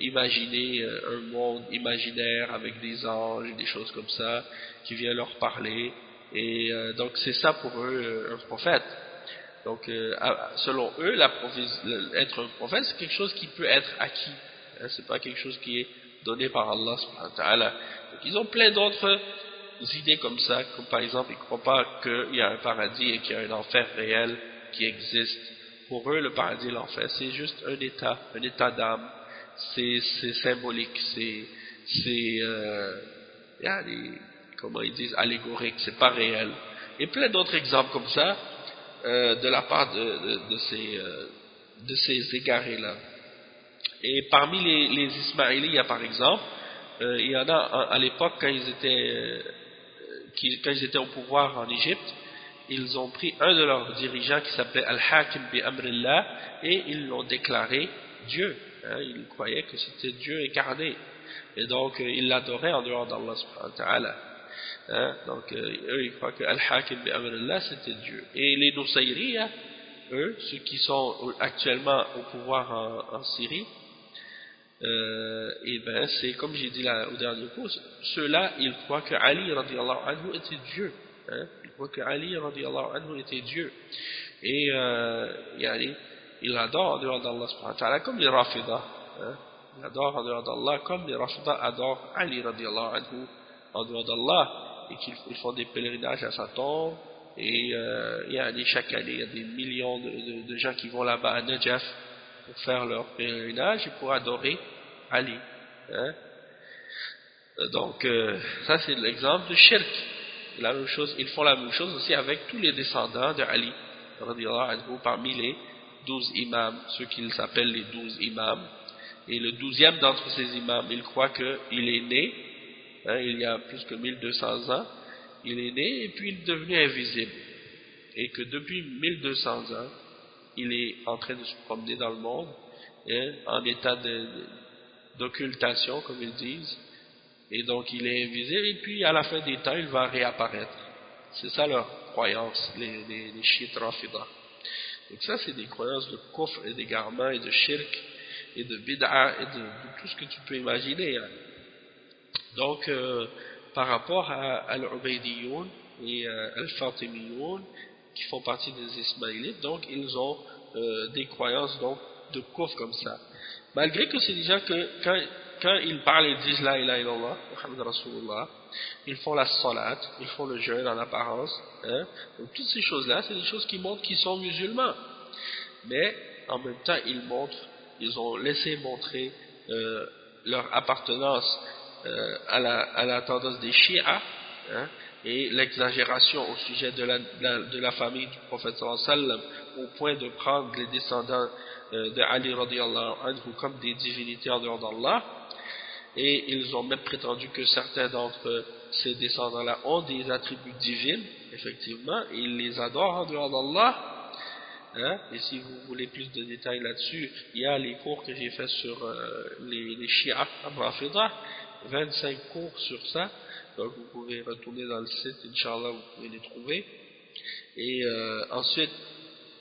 imaginer un monde imaginaire avec des anges, des choses comme ça, qui viennent leur parler. Et donc c'est ça pour eux un prophète. Donc selon eux, être un prophète, c'est quelque chose qui peut être acquis. C'est pas quelque chose qui est donné par Allah subhanahu wa ta'ala. Donc ils ont plein d'autres idées comme ça, comme par exemple ils ne croient pas qu'il y a un paradis et qu'il y a un enfer réel qui existe. Pour eux, le paradis et l'enfer, c'est juste un état d'âme. C'est symbolique, comment ils disent, allégorique, c'est pas réel. Et plein d'autres exemples comme ça de la part de ces égarés-là. Et parmi les Ismaélites, par exemple, il y en a à l'époque quand ils étaient au pouvoir en Égypte, ils ont pris un de leurs dirigeants qui s'appelait Al-Hakim bi Amrillah et ils l'ont déclaré Dieu. Ils croyaient que c'était Dieu incarné. Et donc, ils l'adoraient en dehors d'Allah subhanahu wa ta'ala. Donc, eux, ils croient que Al-Hakim bi Amrillah, c'était Dieu. Et les Nusayriya, eux, ceux qui sont actuellement au pouvoir en Syrie, et ben c'est comme j'ai dit au dernier cours, ceux-là ils croient que Ali radiyallahu anhu était Dieu, ils croient que Ali radiyallahu anhu était Dieu, et ils l'adorent en dehors d'Allah subhanahu wa ta'ala comme les Rafida, ils adorent en dehors d'Allah comme les Rafida adorent Ali radiyallahu anhu en dehors d'Allah, et qu'ils font des pèlerinages à sa tombe. Et chaque année il y a des millions de gens qui vont là-bas à Najaf pour faire leur pèlerinage et pour adorer Ali. Donc ça c'est l'exemple de shirk. La même chose, ils font la même chose aussi avec tous les descendants de Ali parmi les 12 imams, ceux qu'ils appellent les 12 imams. Et le 12e d'entre ces imams, il croit qu'il est né il y a plus que 1200 ans, il est né et puis il est devenu invisible, et que depuis 1200 ans il est en train de se promener dans le monde en état d'occultation comme ils disent, et donc il est invisible et puis à la fin des temps il va réapparaître. C'est ça leur croyance, les chiites Rafida. Donc ça c'est des croyances de kufr et d'égarement et de shirk et de bid'a et de tout ce que tu peux imaginer. Donc par rapport à Al-Ubaydiyoun et Al-Fatimiyoun qui font partie des Ismaélites, donc ils ont des croyances donc de kufr comme ça, malgré que c'est des gens que quand ils parlent et disent la ilaha illallah Muhammad Rasulullah, ils font la salat, ils font le jeûne en apparence, donc toutes ces choses là c'est des choses qui montrent qu'ils sont musulmans, mais en même temps ils ont laissé montrer leur appartenance à la tendance des Shia, et l'exagération au sujet de la famille du prophète sallallahu alayhi wa sallam, au point de prendre les descendants de Ali radiyallahu anhu comme des divinités en dehors d'Allah, et ils ont même prétendu que certains d'entre ces descendants-là ont des attributs divins, effectivement, et ils les adorent en dehors d'Allah. Et si vous voulez plus de détails là-dessus, il y a les cours que j'ai fait sur les Shia Rafida, 25 cours sur ça, donc vous pouvez retourner dans le site, Inch'Allah, vous pouvez les trouver. Et ensuite,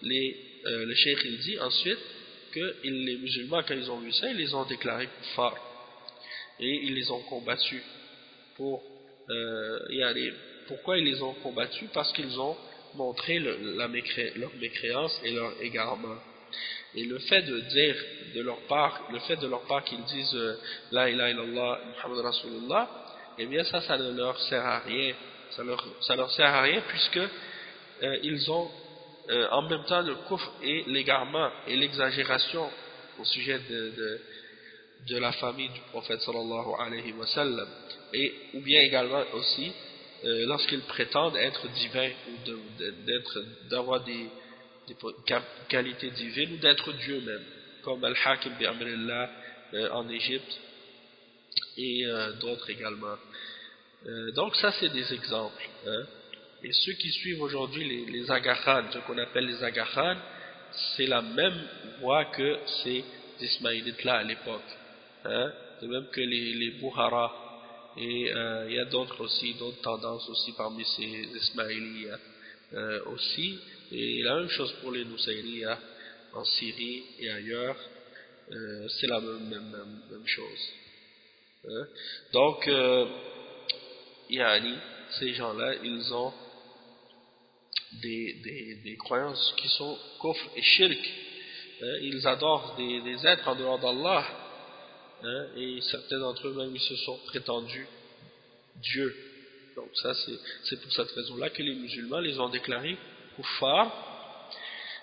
le cheikh il dit ensuite que les musulmans, quand ils ont vu ça, ils les ont déclarés kuffar et ils les ont combattus. Pourquoi ils les ont combattus? Parce qu'ils ont montré leur mécréance et leur égarement. Et le fait de leur part qu'ils disent la ilaha illallah Muhammad Rasulullah, eh bien ça ne leur sert à rien. Ça leur sert à rien puisque ils ont en même temps le kufr et l'égarement et l'exagération au sujet de la famille du prophète sallallahu alayhi wa sallam, et ou bien également aussi lorsqu'ils prétendent être divins ou d'avoir des qualités divines ou d'être Dieu même, comme Al-Hakim bi Amrillah en Égypte et d'autres également. Donc ça c'est des exemples, hein. Et ceux qui suivent aujourd'hui les Aga Khan, ce qu'on appelle les Aga Khan, c'est la même voie que ces Ismaélites là à l'époque, hein. De même que les Bouhara, et il y a d'autres tendances aussi parmi ces Ismaélites aussi, et la même chose pour les Nusayriya en Syrie et ailleurs, c'est la même chose, hein. Donc yani, ces gens-là, ils ont des croyances qui sont kufr et shirk, hein. Ils adorent des êtres en dehors d'Allah, hein, et certains d'entre eux même ils se sont prétendus Dieu. Donc ça c'est pour cette raison-là que les musulmans les ont déclarés kuffar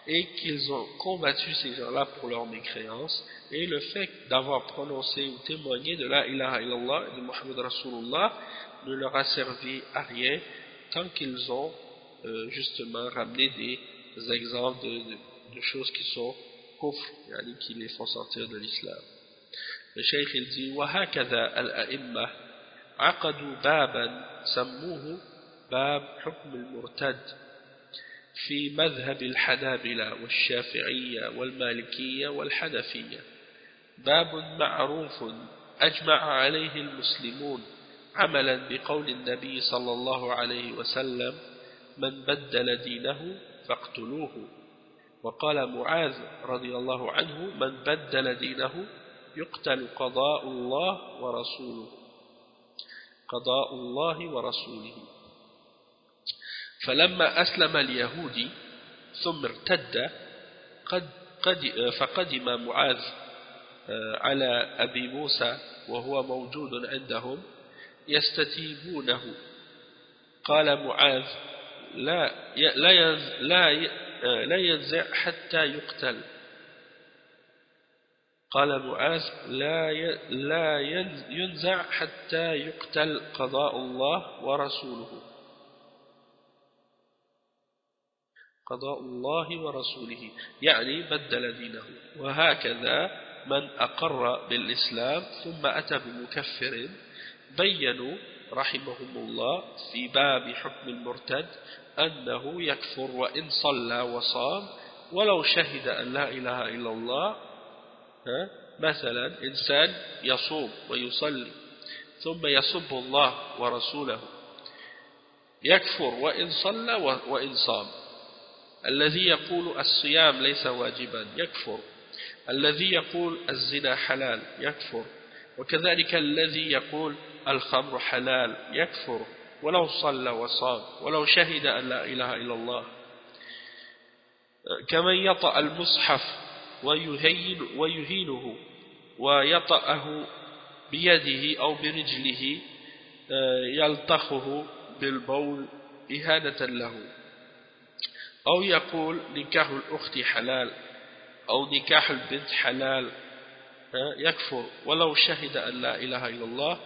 et qu'ils ont combattu ces gens-là pour leur mécréance, et le fait d'avoir prononcé ou témoigné de la ilaha illallah et de Muhammad Rasulullah ne leur a servi à rien tant qu'ils ont justement ramené des exemples de choses qui sont kufr, yani qui les font sortir de l'islam. Le cheikh il dit وهكذا الأئمة عقدوا بابا سموه باب حكم المرتد في مذهب الحنابلة والشافعية والمالكية والحنفية، باب معروف أجمع عليه المسلمون عملا بقول النبي صلى الله عليه وسلم من بدل دينه فاقتلوه، وقال معاذ رضي الله عنه من بدل دينه يقتل قضاء الله ورسوله. فلما أسلم اليهودي ثم ارتد فقدم معاذ على أبي موسى وهو موجود عندهم يستتيبونه، قال معاذ لا ينزع حتى يقتل، قال معاذ لا ينزع حتى يقتل قضاء الله ورسوله، يعني بدل دينه. وهكذا من أقر بالإسلام ثم أتى بمكفر بينوا رحمهم الله في باب حكم المرتد أنه يكفر وإن صلى وصام ولو شهد أن لا إله إلا الله. مثلا إنسان يصوم ويصلي ثم يسب الله ورسوله يكفر وإن صلى وإن صام. الذي يقول الصيام ليس واجبا يكفر، الذي يقول الزنا حلال يكفر، وكذلك الذي يقول الخمر حلال يكفر ولو صلى وصام ولو شهد أن لا إله إلا الله. كمن يطأ المصحف ويهينه ويطأه بيده أو برجله يلطخه بالبول إهانة له، أو يقول نكاح الأخت حلال أو نكاح البنت حلال يكفر ولو شهد أن لا إله إلا الله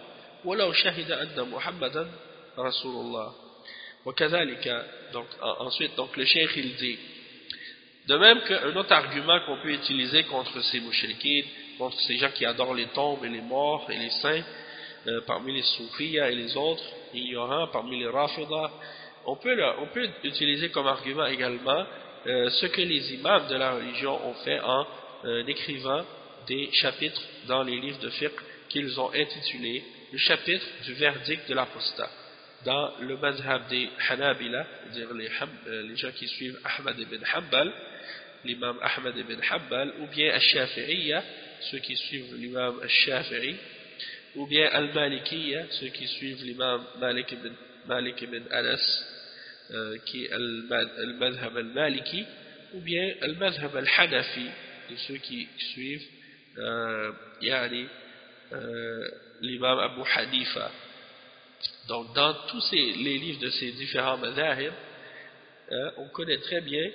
ولو شهد أن محمدا رسول الله. وكذلك ensuite donc le cheikh il dit de même qu'un autre argument qu'on peut utiliser contre ces mouchriquines, contre ces gens qui adorent les tombes et les morts et les saints, parmi les soufiyas et les autres ignorants, parmi les rafidah, on peut utiliser comme argument également ce que les imams de la religion ont fait en écrivant des chapitres dans les livres de fiqh qu'ils ont intitulés le chapitre du verdict de l'apostat. Dans le madhab des Hanabila, c'est-à-dire les gens qui suivent Ahmad ibn Hanbal, l'imam Ahmad ibn Hanbal, ou bien Al-Shafi'iyya, ceux qui suivent l'imam Al-Shafi'i, ou bien Al-Malikiyya, ceux qui suivent l'imam Malik ibn Anas, qui est Al-Madhab Al-Maliki, ou bien Al-Madhab Al-Hanafi, de ceux qui suivent l'imam Abu Hanifa. Donc dans tous les livres de ces différents madhahib, on connaît très bien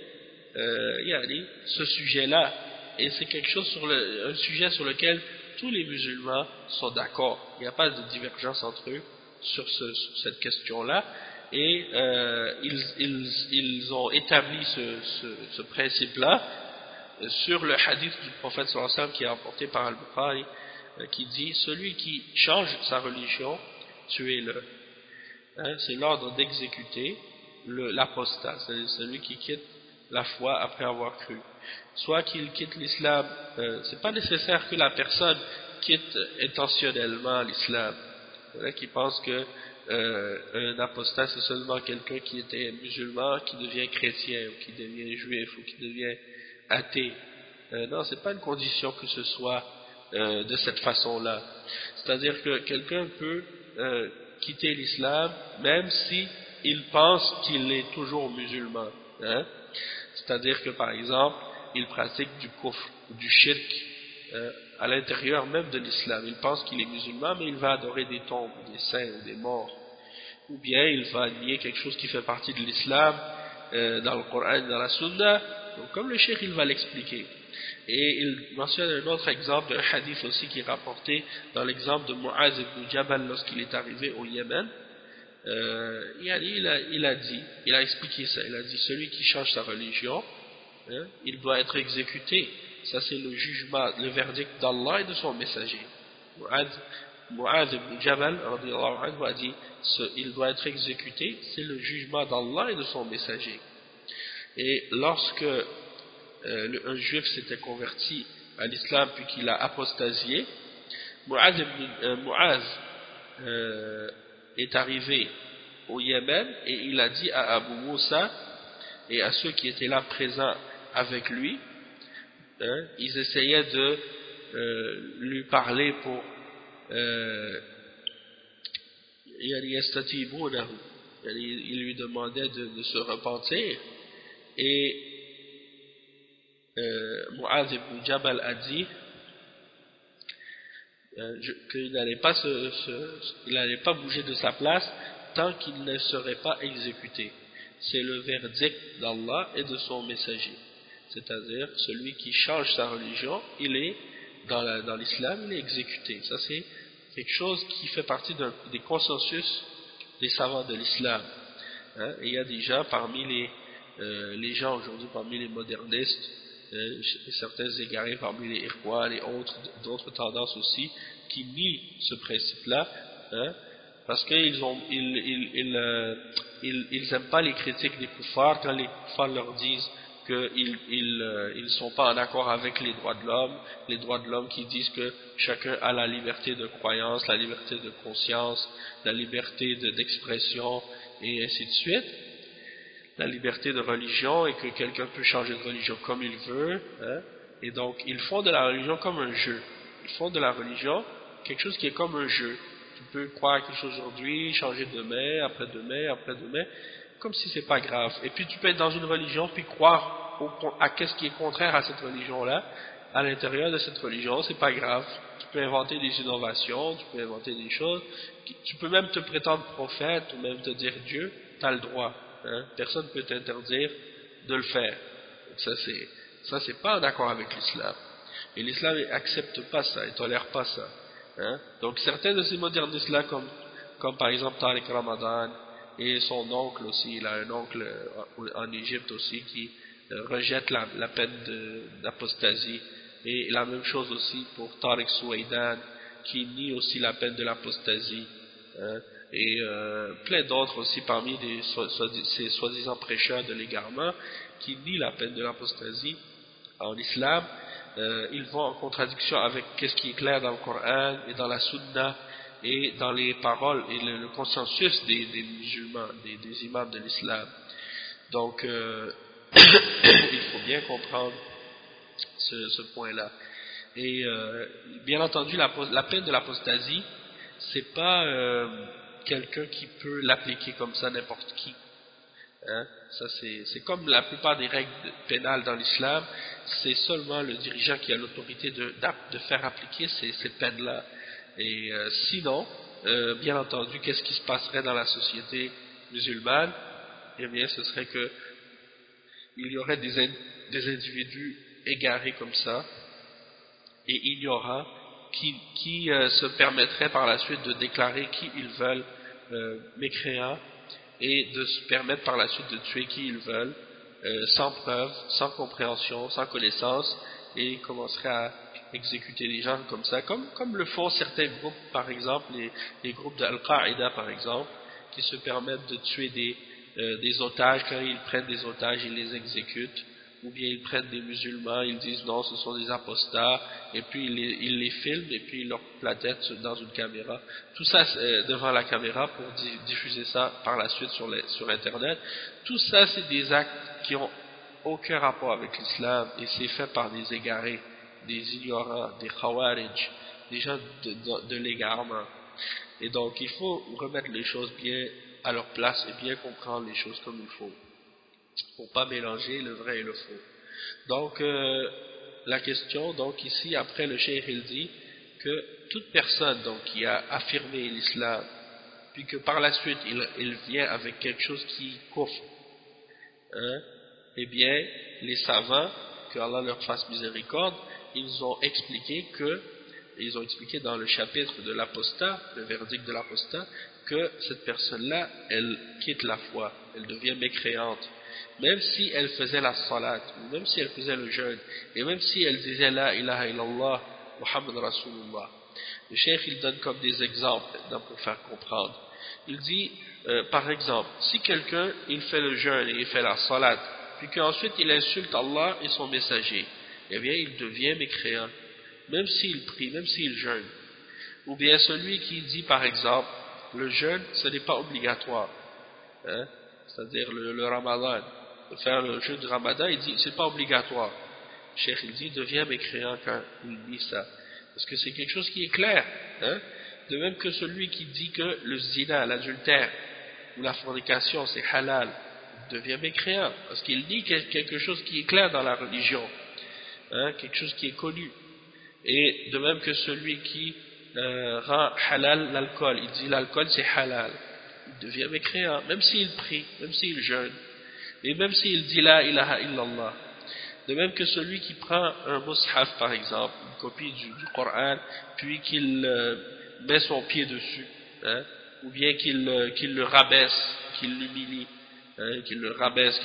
ce sujet-là, et c'est quelque chose un sujet sur lequel tous les musulmans sont d'accord. Il n'y a pas de divergence entre eux sur cette question-là, et ils ont établi ce principe-là sur le hadith du prophète sallallahu alayhi wa sallam qui est rapporté par Al-Bukhari, qui dit: celui qui change sa religion, tuez-le. C'est l'ordre d'exécuter l'apostat, c'est-à-dire celui qui quitte la foi après avoir cru. Soit qu'il quitte l'islam, c'est pas nécessaire que la personne quitte intentionnellement l'islam. Il y en a qui pensent que un apostat c'est seulement quelqu'un qui était musulman qui devient chrétien, ou qui devient juif, ou qui devient athée. Non, c'est pas une condition que ce soit de cette façon-là. C'est-à-dire que quelqu'un peut quitter l'islam même si il pense qu'il est toujours musulman. C'est-à-dire que par exemple, il pratique du kufr ou du shirk à l'intérieur même de l'islam. Il pense qu'il est musulman, mais il va adorer des tombes, des saints ou des morts. Ou bien il va nier quelque chose qui fait partie de l'islam dans le Coran et dans la Sunna. Donc comme le cheikh il va l'expliquer. Et il mentionne un autre exemple d'un hadith aussi qui est rapporté dans l'exemple de Mu'az ibn Jabal lorsqu'il est arrivé au Yémen. Il a expliqué ça. Il a dit: celui qui change sa religion, il doit être exécuté. Ça c'est le jugement, le verdict d'Allah et de son messager. Mu'az ibn Jabal a dit: il doit être exécuté, c'est le jugement d'Allah et de son messager. Et lorsque un juif s'était converti à l'islam puis qu'il a apostasié, Mu'az est arrivé au Yémen et il a dit à Abu Moussa et à ceux qui étaient là présents avec lui, ils essayaient de lui parler pour il lui demandait de se repentir, et Mu'adh ibn Jabal a dit qu'il n'allait pas bouger de sa place tant qu'il ne serait pas exécuté. C'est le verdict d'Allah et de son messager. C'est-à-dire, celui qui change sa religion, il est dans l'islam, il est exécuté. Ça c'est quelque chose qui fait partie des consensus des savants de l'islam. Et il y a déjà parmi les gens aujourd'hui, parmi les modernistes, certains égarés parmi les Ikhwan et d'autres tendances aussi, qui nient ce principe-là, parce qu'ils n'aiment pas les critiques des kuffars quand les kuffars leur disent qu'ils ne sont pas en accord avec les droits de l'homme qui disent que chacun a la liberté de croyance, la liberté de conscience, la liberté d'expression et ainsi de suite, la liberté de religion, et que quelqu'un peut changer de religion comme il veut, et donc ils font de la religion comme un jeu. Ils font de la religion quelque chose qui est comme un jeu. Tu peux croire à quelque chose aujourd'hui, changer demain, après-demain, comme si c'est pas grave. Et puis tu peux être dans une religion puis croire à qu'est-ce qui est contraire à cette religion-là, à l'intérieur de cette religion, c'est pas grave. Tu peux inventer des innovations, tu peux inventer des choses, tu peux même te prétendre prophète ou même te dire Dieu, tu as le droit. Personne ne peut t'interdire de le faire. Ça c'est pas en accord avec l'islam. Et l'islam accepte pas ça, il tolère pas ça. Donc certains de ces modernistes-là, comme par exemple Tariq Ramadan et son oncle aussi, il a un oncle en Égypte aussi qui rejette la peine d'apostasie, et la même chose aussi pour Tariq Souaidan qui nie aussi la peine de l'apostasie, et plein d'autres aussi parmi ces soi-disant prêcheurs de l'égarement qui nient la peine de l'apostasie en islam. Ils vont en contradiction avec ce qui est clair dans le Coran et dans la Sunna et dans les paroles et le consensus des musulmans, des imams de l'islam. Donc il faut bien comprendre ce point-là. Et bien entendu, la peine de l'apostasie, c'est pas quelqu'un qui peut l'appliquer comme ça n'importe qui. Ça c'est comme la plupart des règles pénales dans l'islam, c'est seulement le dirigeant qui a l'autorité de faire appliquer ces peines-là. Et sinon, bien entendu, qu'est-ce qui se passerait dans la société musulmane? Eh bien, ce serait que il y aurait des individus égarés comme ça, et ignorants, qui se permettraient par la suite de déclarer qui ils veulent mécréants, et de se permettre par la suite de tuer qui ils veulent, sans preuve, sans compréhension, sans connaissance, et commenceraient à exécuter les gens comme ça, comme le font certains groupes, par exemple, les groupes d'Al-Qaïda par exemple, qui se permettent de tuer des otages. Quand ils prennent des otages, ils les exécutent, ou bien ils prennent des musulmans, ils disent non, ce sont des apostats, et puis ils les filment, et puis ils leur la tête dans une caméra, tout ça devant la caméra pour diffuser ça par la suite sur internet. Tout ça c'est des actes qui ont aucun rapport avec l'islam, et c'est fait par des égarés, des ignorants, des khawarij, des gens de l'égarement. Et donc il faut remettre les choses bien à leur place et bien comprendre les choses comme il faut, pour pas mélanger le vrai et le faux. Donc la question, donc ici après le cheikh il dit que toute personne donc qui a affirmé l'islam, puis que par la suite il vient avec quelque chose qui couvre, eh bien les savants, que Allah leur fasse miséricorde, ils ont expliqué dans le chapitre de l'apostat, le verdict de l'apostat, que cette personne-là, elle quitte la foi, elle devient mécréante, même si elle faisait la salat, même si elle faisait le jeûne, et même si elle disait la ilaha illallah, Muhammad Rasulullah. Le cheikh il donne comme des exemples maintenant pour faire comprendre. Il dit, par exemple, si quelqu'un il fait le jeûne et il fait la salat, puis qu'ensuite il insulte Allah et son messager, eh bien il devient mécréant, même s'il prie, même s'il jeûne. Ou bien celui qui dit par exemple, le jeûne ce n'est pas obligatoire, c'est-à-dire le ramadan, faire le jeûne du ramadan, il dit c'est pas obligatoire. Le cheikh il dit il devient mécréant quand il dit ça, parce que c'est quelque chose qui est clair, de même que celui qui dit que le zina, l'adultère ou la fornication c'est halal, il devient mécréant, parce qu'il dit quelque chose qui est clair dans la religion, quelque chose qui est connu. Et de même que celui qui rend halal l'alcool, il dit l'alcool c'est halal, il devient mécréant, même s'il prie, même s'il jeûne, et même s'il dit la ilaha illallah. De même que celui qui prend un mushaf par exemple, une copie du Coran, puis qu'il met son pied dessus, ou bien qu'il le rabaisse, qu'il l'humilie, qu'il le rabaisse,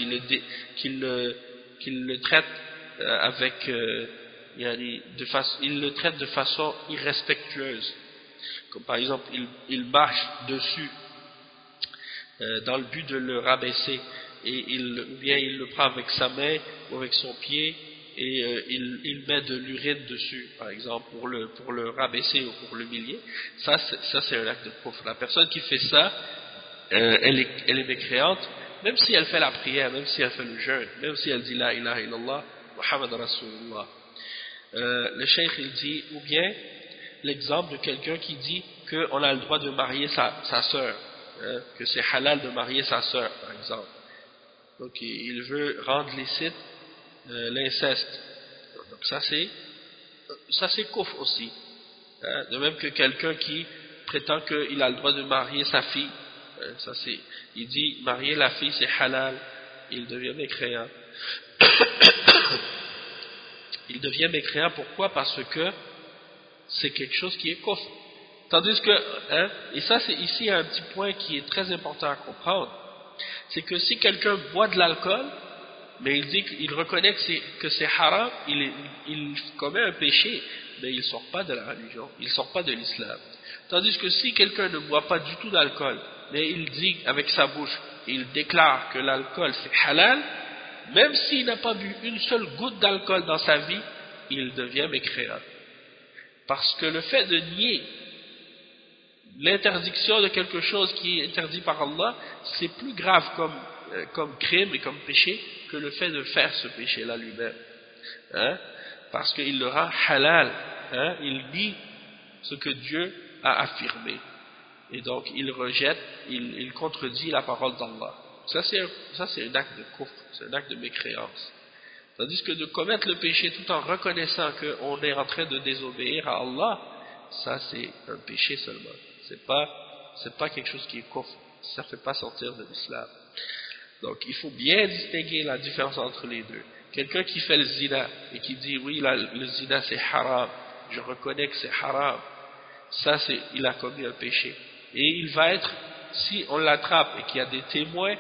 qu'il le traite avec il le traite de façon irrespectueuse, comme par exemple il marche dessus dans le but de le rabaisser, et ou bien il le prend avec sa main ou avec son pied, et il met de l'urine dessus par exemple pour le rabaisser ou pour l'humilier. Ça c'est un acte de kufr. La personne qui fait ça, elle est mécréante, même si elle fait la prière, même si elle fait le jeûne, même si elle dit la ilaha illallah Muhammad Rasulullah. Le cheikh il dit, ou bien l'exemple de quelqu'un qui dit qu'on a le droit de marier sa sœur, que c'est halal de marier sa sœur par exemple. Donc il veut rendre licite l'inceste. Donc ça c'est kufr aussi, de même que quelqu'un qui prétend qu'il a le droit de marier sa fille, il dit marier la fille c'est halal, il devient mécréant. Il devient mécréant, pourquoi? Parce que c'est quelque chose qui est kufr. Tandis que, et ça c'est ici un petit point qui est très important à comprendre, c'est que si quelqu'un boit de l'alcool, mais il dit qu'il reconnaît que c'est haram, il commet un péché, mais il ne sort pas de la religion, il ne sort pas de l'islam. Tandis que si quelqu'un ne boit pas du tout d'alcool, mais il dit avec sa bouche, il déclare que l'alcool c'est halal, même s'il n'a pas bu une seule goutte d'alcool dans sa vie, il devient mécréant. Parce que le fait de nier l'interdiction de quelque chose qui est interdit par Allah, c'est plus grave comme crime et comme péché que le fait de faire ce péché-là lui-même. Parce qu'il le rend halal, il nie ce que Dieu a affirmé. Et donc il rejette, il contredit la parole d'Allah. Ça c'est un acte de kufr, c'est un acte de mécréance. Tandis que de commettre le péché tout en reconnaissant qu'on est en train de désobéir à Allah, ça c'est un péché seulement. C'est pas quelque chose qui est kufr, ça ne fait pas sortir de l'islam. Donc il faut bien distinguer la différence entre les deux. Quelqu'un qui fait le zina et qui dit oui, le zina c'est haram, je reconnais que c'est haram, ça il a commis un péché. Et il va être, si on l'attrape et qu'il y a des témoins,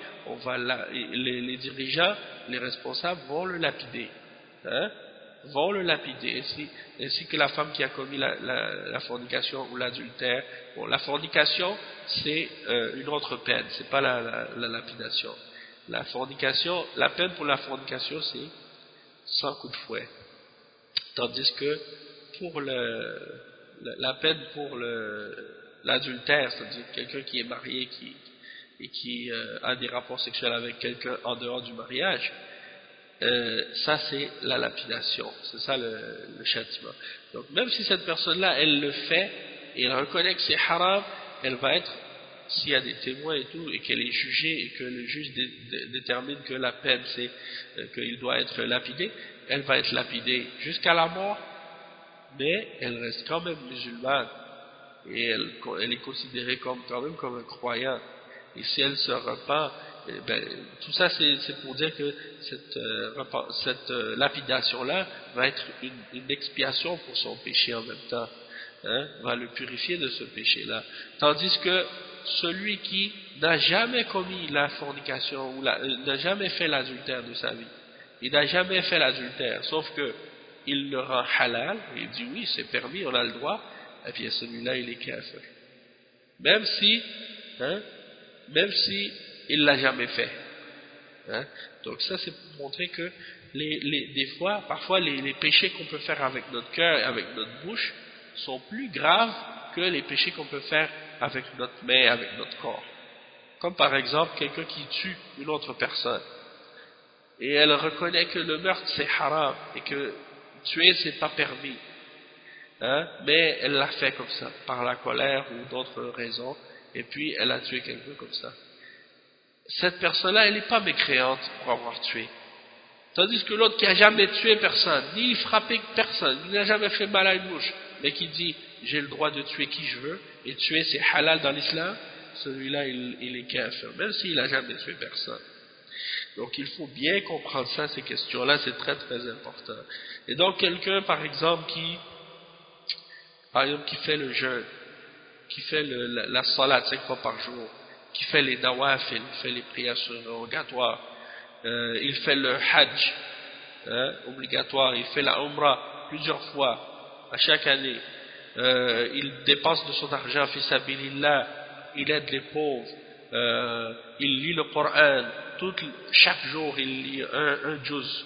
les dirigeants, les responsables vont le lapider. Hein? Vont le lapider, ainsi que la femme qui a commis la fornication ou l'adultère. Bon, la fornication, c'est une autre peine, c'est pas la lapidation. La fornication, la peine pour la fornication, c'est 100 coups de fouet. Tandis que pour la peine pour l'adultère, c'est-à-dire quelqu'un qui est marié et qui a des rapports sexuels avec quelqu'un en dehors du mariage, ça c'est la lapidation, c'est ça le châtiment. Donc même si cette personne-là, elle le fait, et elle reconnaît que c'est haram, elle va être, s'il y a des témoins et tout, et qu'elle est jugée, et que le juge détermine que la peine c'est qu'il doit être lapidé, elle va être lapidée jusqu'à la mort, mais elle reste quand même musulmane, et elle est considérée quand même comme un croyant. Et si elle se repent, tout ça c'est pour dire que cette lapidation-là va être une expiation pour son péché en même temps, hein, va le purifier de ce péché-là. Tandis que celui qui n'a jamais commis la fornication ou n'a jamais fait l'adultère de sa vie, il n'a jamais fait l'adultère, sauf que il le rend halal, et il dit oui c'est permis, on a le droit, et puis celui-là il est kafir. Même si il l'a jamais fait. Hein? Donc ça c'est pour montrer que des fois, parfois les péchés qu'on peut faire avec notre cœur et avec notre bouche sont plus graves que les péchés qu'on peut faire avec notre main, avec notre corps. Comme par exemple quelqu'un qui tue une autre personne et elle reconnaît que le meurtre c'est haram et que tuer c'est pas permis, hein? Mais elle l'a fait comme ça, par la colère ou d'autres raisons, et puis elle a tué quelqu'un comme ça. Cette personne-là, elle n'est pas mécréante pour avoir tué. Tandis que l'autre qui n'a jamais tué personne, ni frappé personne, ni n'a jamais fait mal à une mouche, mais qui dit j'ai le droit de tuer qui je veux, et tuer c'est halal dans l'islam, celui-là il est kafir, même s'il n'a jamais tué personne. Donc il faut bien comprendre ça, ces questions-là, c'est très très important. Et donc quelqu'un par exemple qui fait le jeûne, qui fait la salat 5 fois par jour, qui fait les nawafil, il fait les prières surrogatoires, il fait le hajj obligatoire, il fait la umrah plusieurs fois à chaque année, il dépense de son argent fi sabilillah, il aide les pauvres, il lit le Coran, chaque jour il lit un juz,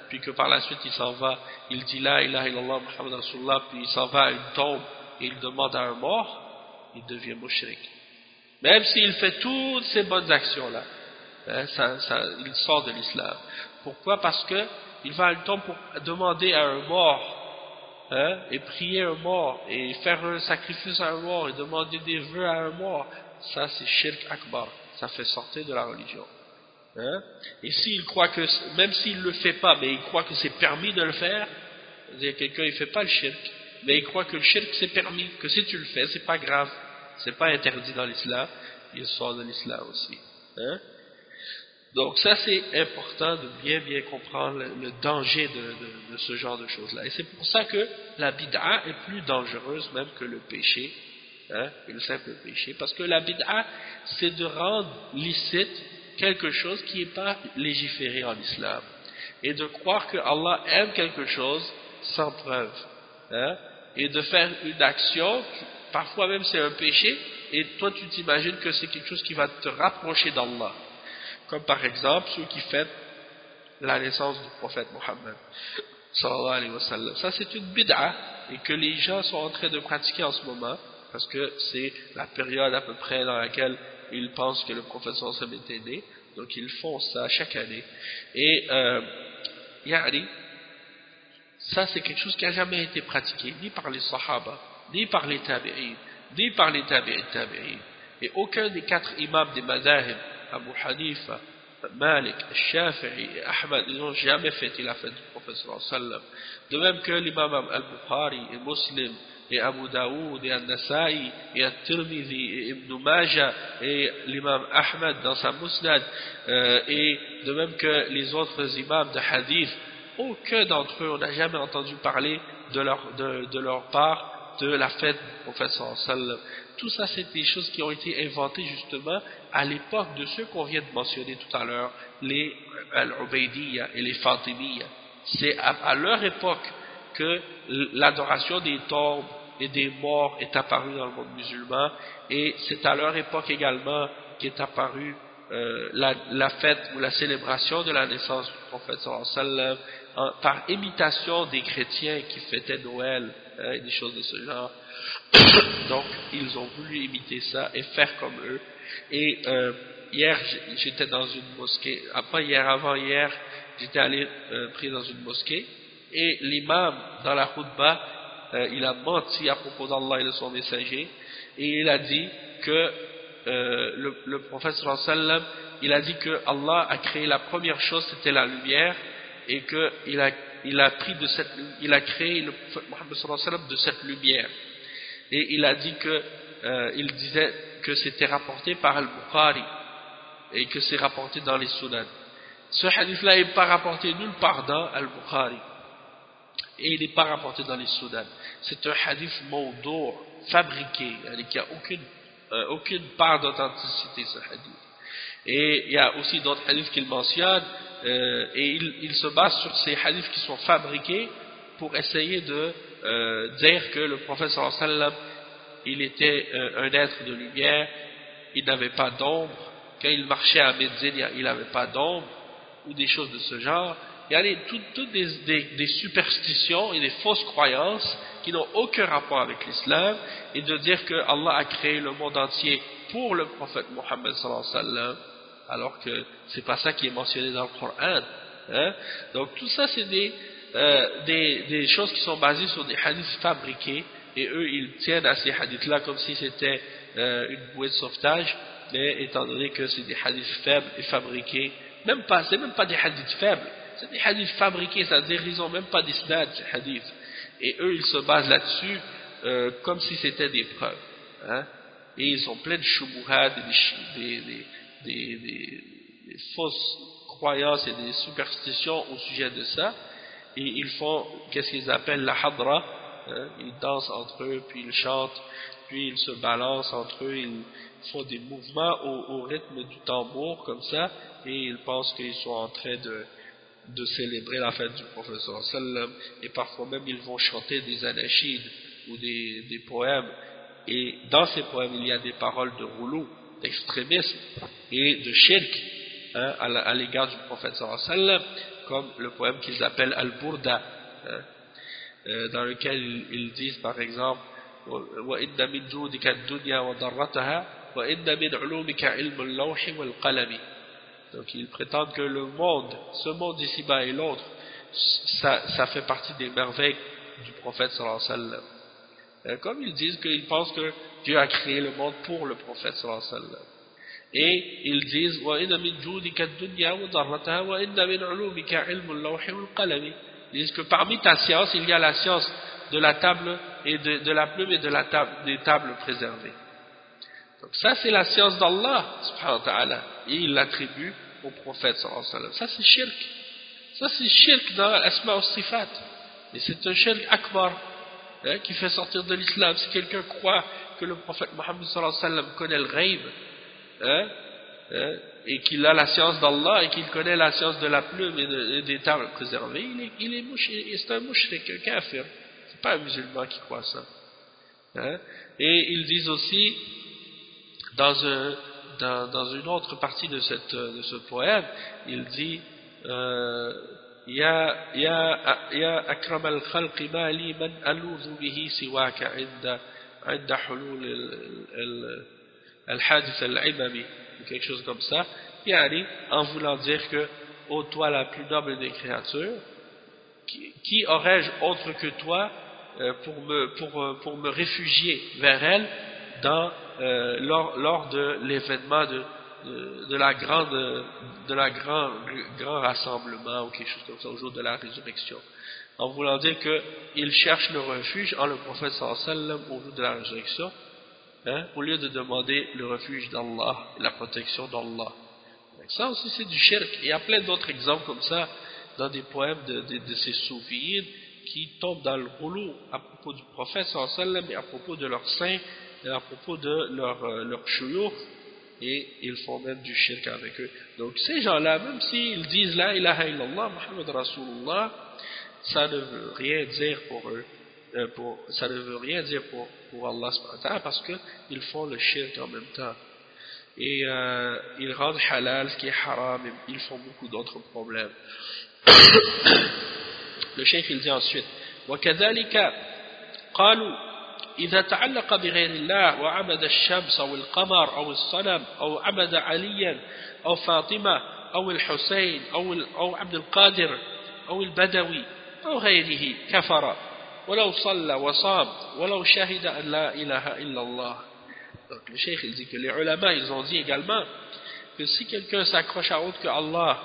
puis que par la suite il s'en va, il dit la ilaha illallah Muhammad Rasulullah, puis il s'en va à une tombe et il demande à un mort, il devient mushrik. Même s'il fait toutes ces bonnes actions-là, il sort de l'islam. Pourquoi? Parce que il va à une tombe pour demander à un mort, et prier un mort, et faire un sacrifice à un mort, et demander des vœux à un mort. Ça, c'est shirk akbar. Ça fait sortir de la religion. Et s'il croit que, même s'il ne le fait pas, mais il croit que c'est permis de le faire, c'est-à-dire quelqu'un il ne fait pas le shirk, mais il croit que le shirk c'est permis, que si tu le fais, c'est pas grave. C'est pas interdit dans l'islam, il sort de l'islam aussi. Donc ça c'est important de bien comprendre le danger de ce genre de choses-là. Et c'est pour ça que la bid'a est plus dangereuse même que le péché, que le simple péché. Parce que la bid'a, c'est de rendre licite quelque chose qui n'est pas légiféré en islam. Et de croire que Allah aime quelque chose sans preuve. Et de faire une action parfois même c'est un péché, et toi tu t'imagines que c'est quelque chose qui va te rapprocher d'Allah. Comme par exemple ceux qui fêtent la naissance du prophète Mohammed sallallahu alayhi wa sallam. Ça c'est une bid'a, et que les gens sont en train de pratiquer en ce moment, parce que c'est la période à peu près dans laquelle ils pensent que le prophète sallallahu alayhi wa sallam était né, donc ils font ça chaque année. Et ça c'est quelque chose qui n'a jamais été pratiqué, ni par les sahaba, ni par les tabi'in, ni par les tabi'in. Et aucun des 4 imams des madhahib, Abu Hanifa, Malik, Shafi'i et Ahmad, ils n'ont jamais fait la fête du prophète sallallahu alayhi wa sallam. De même que l'imam al-Bukhari et Muslim et Abu Daoud, et An-Nasa'i, et At-Tirmidhi, et Ibn Majah, et l'imam Ahmad dans sa Musnad, et de même que les autres imams de hadith, aucun d'entre eux, on n'a jamais entendu parler de leur part de la fête du prophète sallallahu alayhi wa sallam. Tout ça, c'est des choses qui ont été inventées justement à l'époque de ceux qu'on vient de mentionner tout à l'heure, les Al-Ubaydiyya et les Fatimiyya. C'est à leur époque que l'adoration des tombes et des morts est apparue dans le monde musulman, et c'est à leur époque également qu'est apparue la fête ou la célébration de la naissance du prophète sallallahu alayhi wa sallam, par imitation des chrétiens qui fêtaient Noël, et des choses de ce genre. Donc ils ont voulu imiter ça et faire comme eux. Et hier j'étais dans une mosquée, avant hier j'étais allé prier dans une mosquée, et l'imam dans la khutbah il a menti à propos d'Allah et de son messager, et il a dit que le prophète sallallahu alayhi wa sallam, il a dit que Allah a créé la première chose, c'était la lumière, et que il a créé le prophète Mohammed sallallahu alayhi wa sallam de cette lumière. Et il a dit que il disait que c'était rapporté par Al-Bukhari et que c'est rapporté dans les Sunan. Ce hadith-là n'est pas rapporté nulle part dans Al-Bukhari et il n'est pas rapporté dans les Sunan. C'est un hadith mawdou', fabriqué, qui n'a aucune part d'authenticité, ce hadith. Et il y a aussi d'autres hadiths qu'il mentionne, et il se base sur ces hadiths qui sont fabriqués pour essayer de dire que le prophète sallallahu alayhi wa sallam, il était un être de lumière, il n'avait pas d'ombre, quand il marchait à Médine, il n'avait pas d'ombre, ou des choses de ce genre. Il y a toutes des superstitions et des fausses croyances qui n'ont aucun rapport avec l'islam, et de dire que Allah a créé le monde entier pour le prophète Mohammed sallallahu alayhi wa sallam, alors que c'est pas ça qui est mentionné dans le Coran, hein? Donc tout ça c'est des choses qui sont basées sur des hadiths fabriqués, et eux ils tiennent à ces hadiths là comme si c'était une bouée de sauvetage, mais étant donné que c'est des hadiths faibles et fabriqués, c'est même pas des hadiths faibles, c'est des hadiths fabriqués, c'est-à-dire ils n'ont même pas d'isnad ces hadiths, et eux ils se basent là-dessus comme si c'était des preuves, hein? Et ils ont plein de shubuhat, des fausses croyances et des superstitions au sujet de ça, et ils font qu'est-ce qu'ils appellent la hadra, hein? Ils dansent entre eux, puis ils chantent, puis ils se balancent entre eux, ils font des mouvements au rythme du tambour comme ça, et ils pensent qu'ils sont en train de célébrer la fête du prophète sallallahu alayhi wa sallam, et parfois même ils vont chanter des anachides ou des poèmes, et dans ces poèmes il y a des paroles de roulou, d'extrémisme et de shirk, hein, à l'égard du prophète sallallahu alayhi wa sallam, comme le poème qu'ils appellent Al-Burda, hein, dans lequel ils disent par exemple وَإِنَّ مِنْ جُودِكَ الدُّنْيَا وَضَرَّتَهَا وَإِنَّ مِنْ عُلُومِكَ عِلْمُ اللَّوْحِ وَالْقَلَمِ. Donc ils prétendent que ce monde ici-bas et l'autre, ça fait partie des merveilles du prophète sallallahu alayhi wa sallam. Comme ils disent qu'ils pensent que Dieu a créé le monde pour le prophète sallallahu alayhi wa sallam. Et ils disent وَإِنَّ مِنْ جُودِكَ الدُّنْيَا وَضَرَّتَهَا وَإِنَّ مِنْ عُلُومِكَ عِلْمُ اللَّوْحِ وَالْقَلَمِ. Ils disent que parmi ta science, il y a la science de la table et de la plume et des tables préservées. Donc ça c'est la science d'Allah subhanahu wa ta'ala, et il l'attribue au prophète sallallahu alayhi wa sallam. Ça c'est shirk. Ça c'est shirk dans l'asma wa sifat. Et c'est un shirk akbar, hein, qui fait sortir de l'islam. Si quelqu'un croit que le prophète Mohammed sallallahu alayhi wa sallam connaît le ghaib, hein, et qu'il a la science d'Allah et qu'il connaît la science de la plume et des tables préservées, c'est un mushrik, un kafir. C'est pas un musulman qui croit ça, hein. Et ils disent aussi dans une autre partie de ce poème, il dit Ya akram al-khalqi ma li man alouzu bihi siwaka inda hulul al-hadith al-imami, ou quelque chose comme ça, yani, en voulant dire que ô toi la plus noble des créatures, qui aurais-je autre que toi pour me réfugier vers elle lors de l'événement de la grand rassemblement ou quelque chose comme ça, au jour de la résurrection. en voulant dire qu'il cherche le refuge en le prophète sallallahu alayhi wa sallam au jour de la résurrection, hein, au lieu de demander le refuge d'Allah et la protection d'Allah. Ça aussi c'est du shirk. Il y a plein d'autres exemples comme ça dans des poèmes de ces soufiyines qui tombent dans le ghulou à propos du prophète sallallahu alayhi wa sallam et à propos de leurs saints et à propos de leur shuyukh, et ils font même du shirk avec eux. Donc ces gens-là, même s'ils disent la ilaha illallah Muhammad Rasulullah, ça ne veut rien dire pour eux, ça ne veut rien dire pour Allah subhanahu wa ta'ala, parce qu'ils font le shirk en même temps. Et ils rendent halal ce qui est haram, et ils font beaucoup d'autres problèmes. Le cheikh il dit ensuite وكذلك قالوا إذا تعلق بغير الله وعبد الشمس أو القمر أو الصنم أو عبد عليا أو فاطمة أو الحسين أو عبد القادر أو البدوي أو غيره كفر ولو صلى وصام ولو شهد أن لا إله إلا الله. Donc le cheikh il dit que les ulama ils ont dit également que si quelqu'un s'accroche à autre que Allah,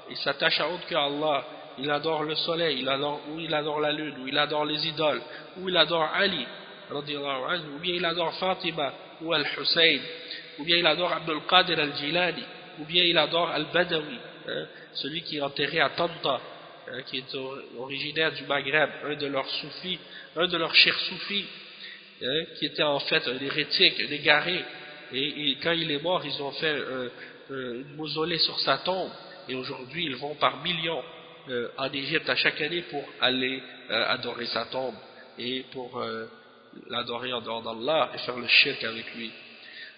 il s'attache à autre que Allah, il adore le soleil, ou il adore la lune, ou il adore les idoles, ou il adore Ali, ou bien il adore Fatima, ou Al-Hussein, ou bien il adore Abdul Qadir Al-Jilani, ou bien il adore Al-Badawi, hein, celui qui est enterré à Tanta, hein, qui est originaire du Maghreb, un de leurs soufis, un de leurs chers soufis, hein, qui était en fait un hérétique, un égaré, et quand il est mort, ils ont fait un mausolée sur sa tombe, et aujourd'hui ils vont par millions en Égypte à chaque année pour aller adorer sa tombe et pour l'adorer en dehors d'Allah et faire le shirk avec lui.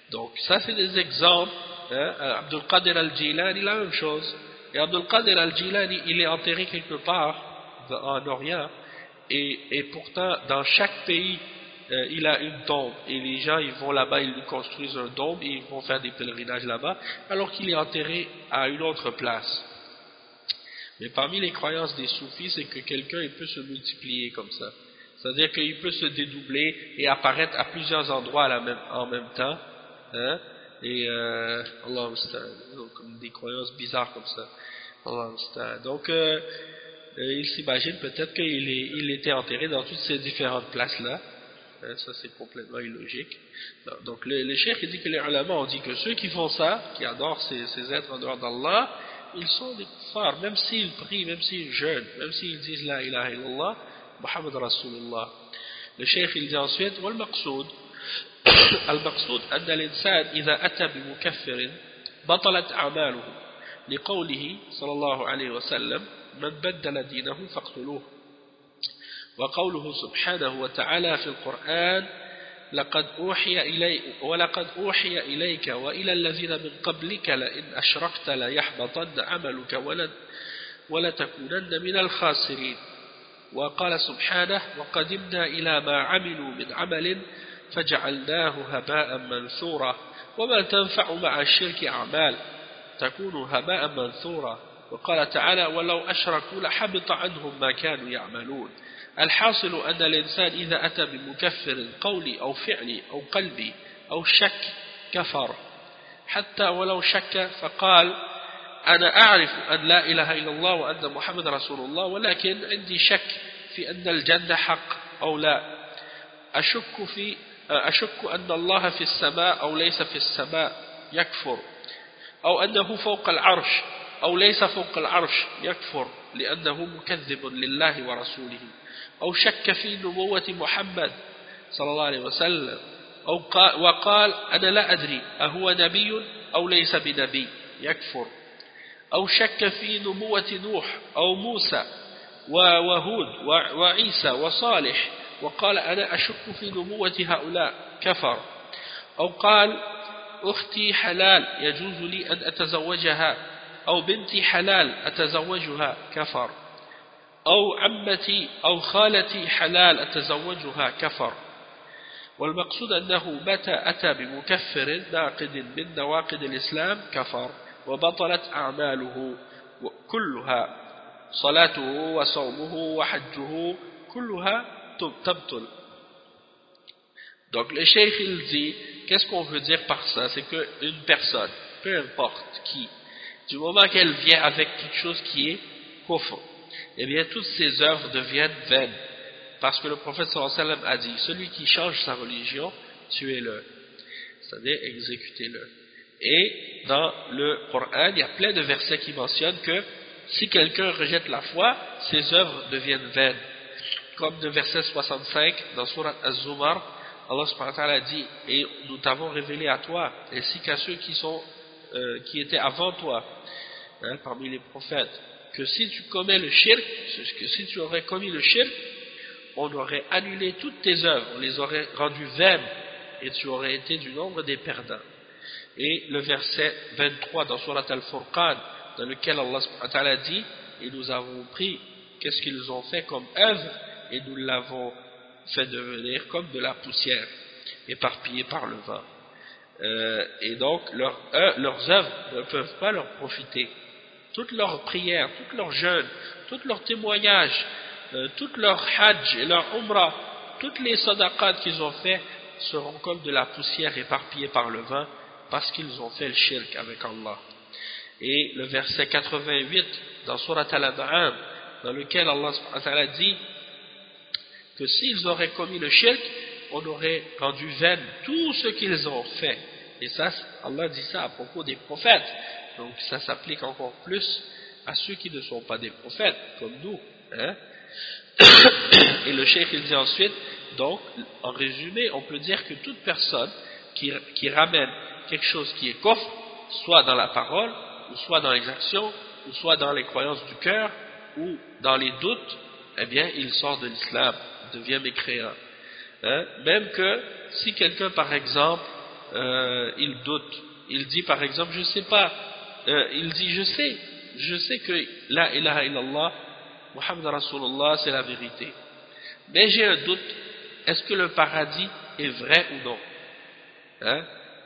Donc ça c'est des exemples, hein. Abdul Qadir al-Jilani la même chose, et Abdul Qadir al-Jilani il est enterré quelque part en Orient, et pourtant dans chaque pays il a une tombe, et les gens ils vont là-bas, ils lui construisent un dôme et ils vont faire des pèlerinages là-bas alors qu'il est enterré à une autre place. Mais parmi les croyances des soufis, c'est que quelqu'un il peut se multiplier comme ça. C'est-à-dire qu'il peut se dédoubler et apparaître à plusieurs endroits en même temps. Hein? Et Allah comme des croyances bizarres comme ça. Allah donc il s'imagine peut-être qu'il était enterré dans toutes ces différentes places-là. Ça c'est complètement illogique. Donc le cheikh il dit que les ulama ont dit que ceux qui font ça, qui adorent ces êtres en dehors d'Allah, ils sont des kuffars, même s'ils prient, même s'ils jeûnent, même s'ils disent la ilaha illallah Muhammad Rasulullah. Le cheikh il dit ensuite والمقصود المقصود أن الإنسان إذا أتى بمكفر بطلت أعماله لقوله صلى الله عليه وسلم من بدل دينه فاقتلوه، وقوله سبحانه وتعالى في القرآن ولقد أوحي إليك وإلى الذين من قبلك لئن أشركت ليحبطن عملك ولتكونن من الخاسرين. وقال سبحانه وقدمنا إلى ما عملوا من عمل فجعلناه هباء منثورا وما تنفع مع الشرك أعمال تكون هباء منثورا. وقال تعالى ولو أشركوا لحبط عنهم ما كانوا يعملون. الحاصل أن الإنسان إذا أتى بمكفر قولي أو فعلي أو قلبي أو شك كفر، حتى ولو شك فقال أنا أعرف أن لا إله إلا الله وأن محمد رسول الله ولكن عندي شك في أن الجنة حق أو لا، أشك أن الله في السماء أو ليس في السماء يكفر، أو أنه فوق العرش أو ليس فوق العرش يكفر لأنه مكذب لله ورسوله، أو شك في نبوة محمد صلى الله عليه وسلم وقال أنا لا أدري أهو نبي أو ليس بنبي يكفر، أو شك في نبوة نوح أو موسى وهود وعيسى وصالح وقال أنا أشك في نبوة هؤلاء كفر، أو قال أختي حلال يجوز لي أن أتزوجها، أو بنتي حلال أتزوجها كفر، أو عمتي أو خالتي حلال أتزوجها كفر. والمقصود أنه متى أتى بمكفر ناقد من نواقض الإسلام كفر وبطلت أعماله كلها، صلاته وصومه وحجه كلها تبطل. Donc le cheikh il dit, qu'est-ce qu'on veut dire par ça? C'est qu'une personne, peu importe qui, du moment qu'elle vient avec quelque chose qui est kufr, eh bien toutes ces œuvres deviennent vaines. Parce que le prophète sallallahu alayhi wa sallam a dit, celui qui change sa religion, tuez-le. C'est-à-dire exécutez-le. Et dans le Coran, il y a plein de versets qui mentionnent que si quelqu'un rejette la foi, ses œuvres deviennent vaines. Comme le verset 65 dans Surat Az-Zumar, Allah subhanahu wa ta'ala dit, et nous t'avons révélé à toi, ainsi qu'à ceux qui étaient avant toi, parmi les prophètes, que si tu commets le shirk, que si tu aurais commis le shirk, on aurait annulé toutes tes œuvres, on les aurait rendues vaines, et tu aurais été du nombre des perdants. Et le verset 23 dans Surat Al-Furqan, dans lequel Allah subhanahu wa ta'ala dit, et nous avons pris qu'est-ce qu'ils ont fait comme œuvre, et nous l'avons fait devenir comme de la poussière, éparpillée par le vent. Et donc leurs œuvres ne peuvent pas leur profiter. Toutes leurs prières, toutes leurs jeûnes, tous leurs témoignages, toutes leurs hajj et leurs umrah, toutes les sadaqat qu'ils ont fait seront comme de la poussière éparpillée par le vent parce qu'ils ont fait le shirk avec Allah. Et le verset 88 dans Surat Al-An'am, dans lequel Allah subhanahu wa ta'ala dit que s'ils auraient commis le shirk, on aurait rendu vain tout ce qu'ils ont fait. Et ça, Allah dit ça à propos des prophètes. Donc ça s'applique encore plus à ceux qui ne sont pas des prophètes, comme nous. Et le cheikh il dit ensuite, donc en résumé, on peut dire que toute personne qui ramène quelque chose qui est kufr, soit dans la parole, ou soit dans les actions, ou soit dans les croyances du cœur, ou dans les doutes, eh bien il sort de l'islam, il devient mécréant. Même que si quelqu'un par exemple il doute, il dit par exemple je sais pas, il dit je sais que la ilaha illallah Muhammad Rasulullah c'est la vérité, mais j'ai un doute, est-ce que le paradis est vrai ou non,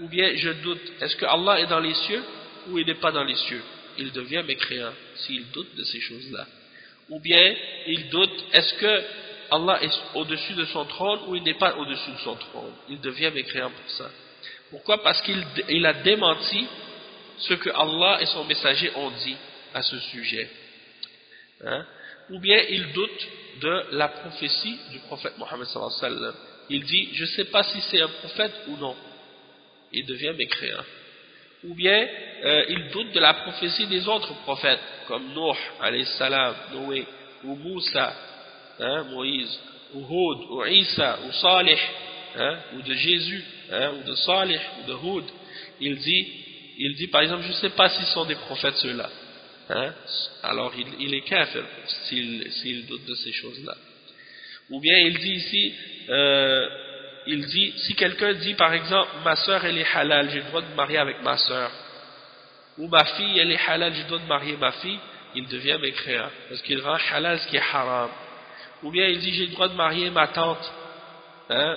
ou bien je doute, est-ce que Allah est dans les cieux ou il n'est pas dans les cieux, il devient mécréant s'il doute de ces choses là. Ou bien il doute, est-ce que Allah est au-dessus de son trône ou il n'est pas au-dessus de son trône, il devient mécréant pour ça. Pourquoi? Parce qu'il a démenti ce que Allah et son messager ont dit à ce sujet. Ou bien il doute de la prophétie du prophète Mohammed sallallahu alayhi wa sallam. Il dit, je ne sais pas si c'est un prophète ou non. Il devient mécréant. Ou bien il doute de la prophétie des autres prophètes, comme Nuh, alayhi salam, Noé, ou Moussa, Moïse, ou Hud, ou Isa, ou Salih, ou de Jésus, ou de Salih, ou de Hud. Il dit par exemple, je ne sais pas s'ils sont des prophètes ceux-là. Alors il est kafir s'il doute de ces choses-là. Ou bien il dit ici, si quelqu'un dit par exemple, ma soeur elle est halal, j'ai le droit de me marier avec ma soeur, ou ma fille elle est halal, j'ai le droit de marier ma fille, il devient mécréant, parce qu'il rend halal ce qui est haram. Ou bien il dit, j'ai le droit de marier ma tante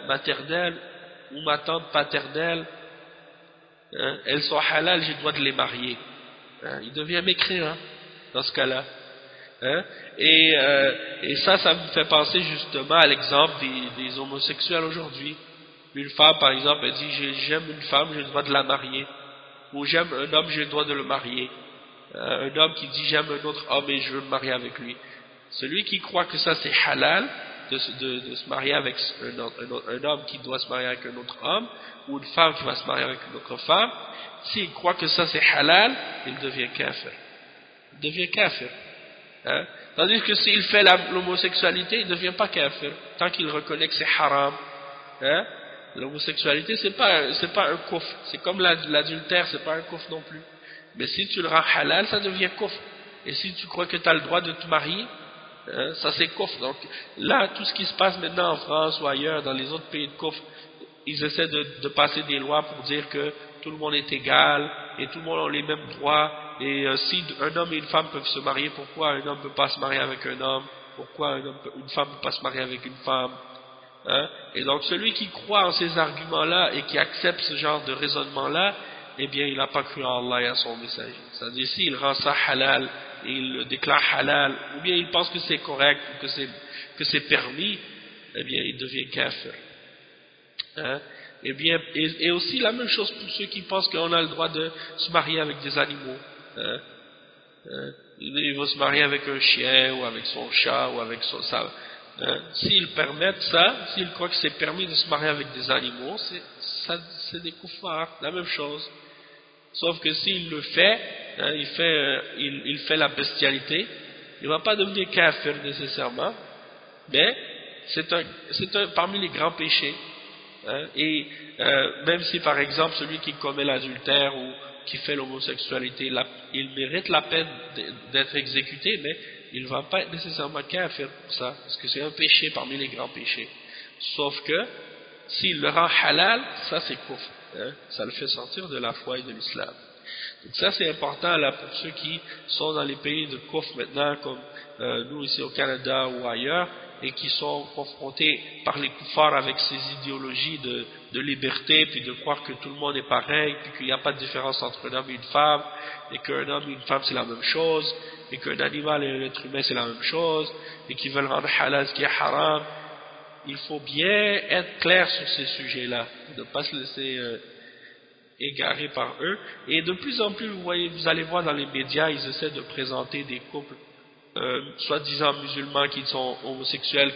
maternelle, ou ma tante paternelle, elles sont halal, j'ai le droit de les marier. Il devient mécréant dans ce cas-là. Et ça me fait penser justement à l'exemple des homosexuels aujourd'hui. Une femme par exemple, elle dit j'aime une femme, j'ai le droit de la marier, ou j'aime un homme, j'ai le droit de le marier. Un homme qui dit j'aime un autre homme et je veux me marier avec lui. Celui qui croit que ça c'est halal de se marier avec un homme qui doit se marier avec un autre homme, ou une femme qui va se marier avec une autre femme, s'il croit que ça c'est halal, il devient kafir. Il devient kafir. Tandis que s'il fait l'homosexualité, il ne devient pas kafir, tant qu'il reconnaît que c'est haram. L'homosexualité c'est pas un kufr, c'est comme l'adultère, c'est pas un kufr non plus. Mais si tu le rends halal, ça devient kufr. Et si tu crois que tu as le droit de te marier, ça c'est kufr. Donc là, tout ce qui se passe maintenant en France ou ailleurs, dans les autres pays de kufr, ils essaient de passer des lois pour dire que tout le monde est égal et tout le monde a les mêmes droits. Et si un homme et une femme peuvent se marier, pourquoi un homme ne peut pas se marier avec un homme? Pourquoi une femme ne peut pas se marier avec une femme? Et donc celui qui croit en ces arguments-là et qui accepte ce genre de raisonnement-là, eh bien il n'a pas cru en Allah et à son messager. C'est-à-dire s'il rend ça halal et il le déclare halal, ou bien il pense que c'est correct ou que c'est permis, eh bien il devient kafir. Et aussi la même chose pour ceux qui pensent qu'on a le droit de se marier avec des animaux. Il va se marier avec un chien ou avec son chat ou avec ça. S'ils permettent ça, s'ils croient que c'est permis de se marier avec des animaux, c'est des koufars, la même chose. Sauf que s'il le fait, il fait la bestialité, il ne va pas devenir kafir nécessairement, mais c'est un parmi les grands péchés. Et même si par exemple celui qui commet l'adultère ou qui fait l'homosexualité, il mérite la peine d'être exécuté, mais il ne va pas être nécessairement kafir pour ça, parce que c'est un péché parmi les grands péchés. Sauf que s'il le rend halal, ça c'est kufr, ça le fait sortir de la foi et de l'islam. Donc ça c'est important là pour ceux qui sont dans les pays de kufr maintenant, comme nous ici au Canada ou ailleurs, et qui sont confrontés par les kuffars avec ces idéologies de liberté, puis de croire que tout le monde est pareil, puis qu'il n'y a pas de différence entre un homme et une femme, et qu'un homme et une femme c'est la même chose, et qu'un animal et un être humain c'est la même chose, et qu'ils veulent rendre halal ce qui est haram. Il faut bien être clair sur ces sujets-là, ne pas se laisser égarer par eux. Et de plus en plus, vous allez voir dans les médias, ils essaient de présenter des couples soi-disant musulmans qui sont homosexuels,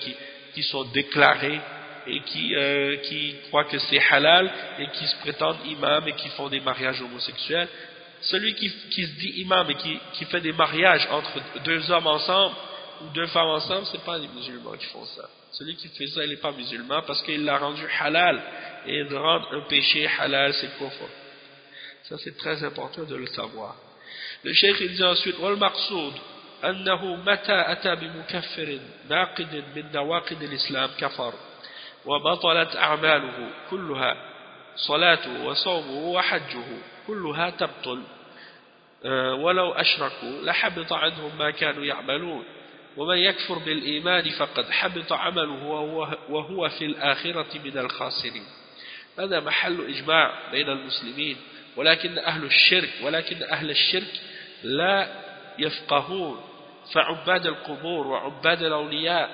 qui sont déclarés et qui croient que c'est halal et qui se prétendent imams et qui font des mariages homosexuels. Celui qui se dit imam et qui fait des mariages entre deux hommes ensemble ou deux femmes ensemble, c'est pas les musulmans qui font ça. Celui qui fait ça, il n'est pas musulman parce qu'il l'a rendu halal, et de rendre un péché halal, c'est kufr. Ça c'est très important de le savoir. Le cheikh il dit ensuite wal maqsoud أنه متى أتى بمكفر ناقد من نواقض الإسلام كفر وبطلت أعماله كلها صلاته وصومه وحجه كلها تبطل ولو أشركوا لحبط عنهم ما كانوا يعملون ومن يكفر بالإيمان فقد حبط عمله وهو في الآخرة من الخاسرين. هذا محل إجماع بين المسلمين، ولكن أهل الشرك لا يفقهون، فعباد القبور وعباد الأولياء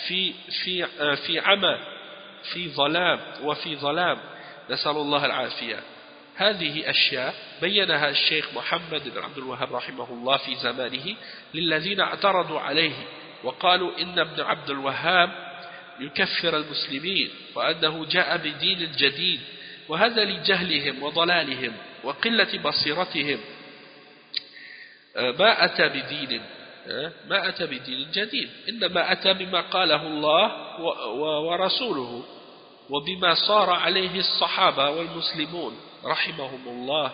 في عمى في ظلام نسأل الله العافية. هذه أشياء بينها الشيخ محمد بن عبد الوهاب رحمه الله في زمانه للذين اعترضوا عليه وقالوا إن ابن عبد الوهاب يكفر المسلمين وأنه جاء بدين جديد، وهذا لجهلهم وضلالهم وقلة بصيرتهم. ما أتى بدين جديد، إنما أتى بما قاله الله ورسوله وبما صار عليه الصحابة والمسلمون رحمهم الله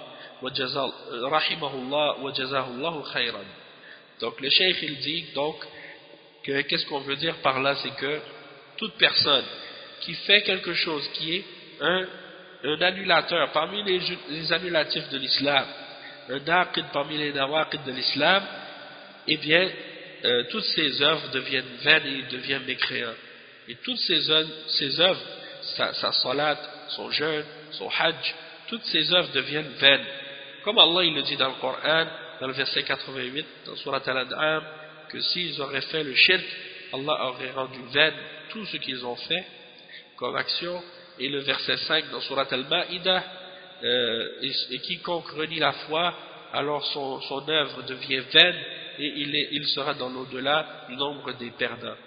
وجزاه الله خيرا. Donc le cheikh il dit donc que qu'est-ce qu'on veut dire par là, c'est que toute personne qui fait quelque chose qui est un annulateur parmi les annulatifs de l'islam, un naqid parmi les nawaqid de l'islam, eh bien toutes ces œuvres deviennent vaines et deviennent mécréants. Et toutes ces œuvres, sa salat, son jeûne, son hajj, toutes ces œuvres deviennent vaines. Comme Allah il le dit dans le Coran, dans le verset 88, dans Surat Al-An'am, que s'ils auraient fait le shirk, Allah aurait rendu vaine tout ce qu'ils ont fait comme action. Et le verset 5 dans Surat Al-Ma'idah, et quiconque renie la foi, alors son œuvre devient vaine et il sera dans l'au-delà du nombre des perdants.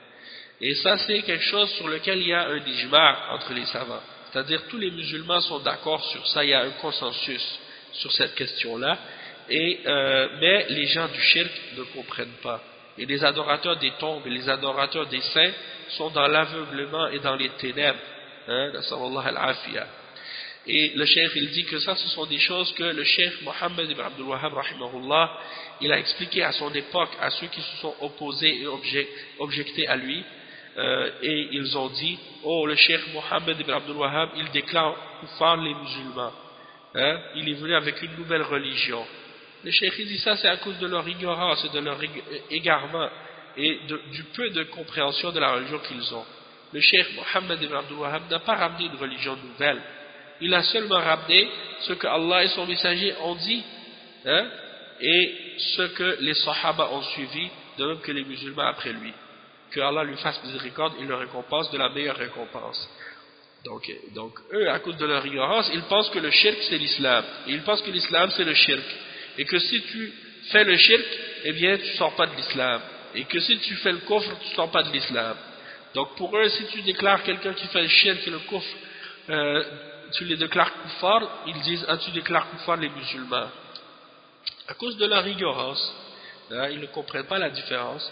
Et ça c'est quelque chose sur lequel il y a un ijma' entre les savants, c'est-à-dire tous les musulmans sont d'accord sur ça, il y a un consensus sur cette question-là, mais les gens du shirk ne comprennent pas, et les adorateurs des tombes et les adorateurs des saints sont dans l'aveuglement et dans les ténèbres, nasallallahu al-afiyah. Et le cheikh il dit que ça ce sont des choses que le cheikh Mohammed ibn Abdul Wahhab rahimahullah il a expliqué à son époque à ceux qui se sont opposés et objectés à lui, et ils ont dit le cheikh Mohammed ibn Abdul Wahhab il déclare kuffar les musulmans, il est venu avec une nouvelle religion. Le cheikh il dit ça c'est à cause de leur ignorance et de leur égarement et du peu de compréhension de la religion qu'ils ont. Le cheikh Mohammed ibn Abdul Wahhab n'a pas ramené une religion nouvelle, il a seulement ramené ce que Allah et son messager ont dit, et ce que les sahaba ont suivi, de même que les musulmans après lui. Que Allah lui fasse miséricorde et le récompense de la meilleure récompense. Donc eux, à cause de leur ignorance, ils pensent que le shirk c'est l'islam, et ils pensent que l'islam c'est le shirk, et que si tu fais le shirk, eh bien tu sors pas de l'islam, et que si tu fais le kufr, tu sors pas de l'islam. Donc pour eux, si tu déclares quelqu'un qui fait le shirk et le kufr, tu les déclares kuffar, ils disent tu déclares kuffar les musulmans. À cause de leur ignorance, ils ne comprennent pas la différence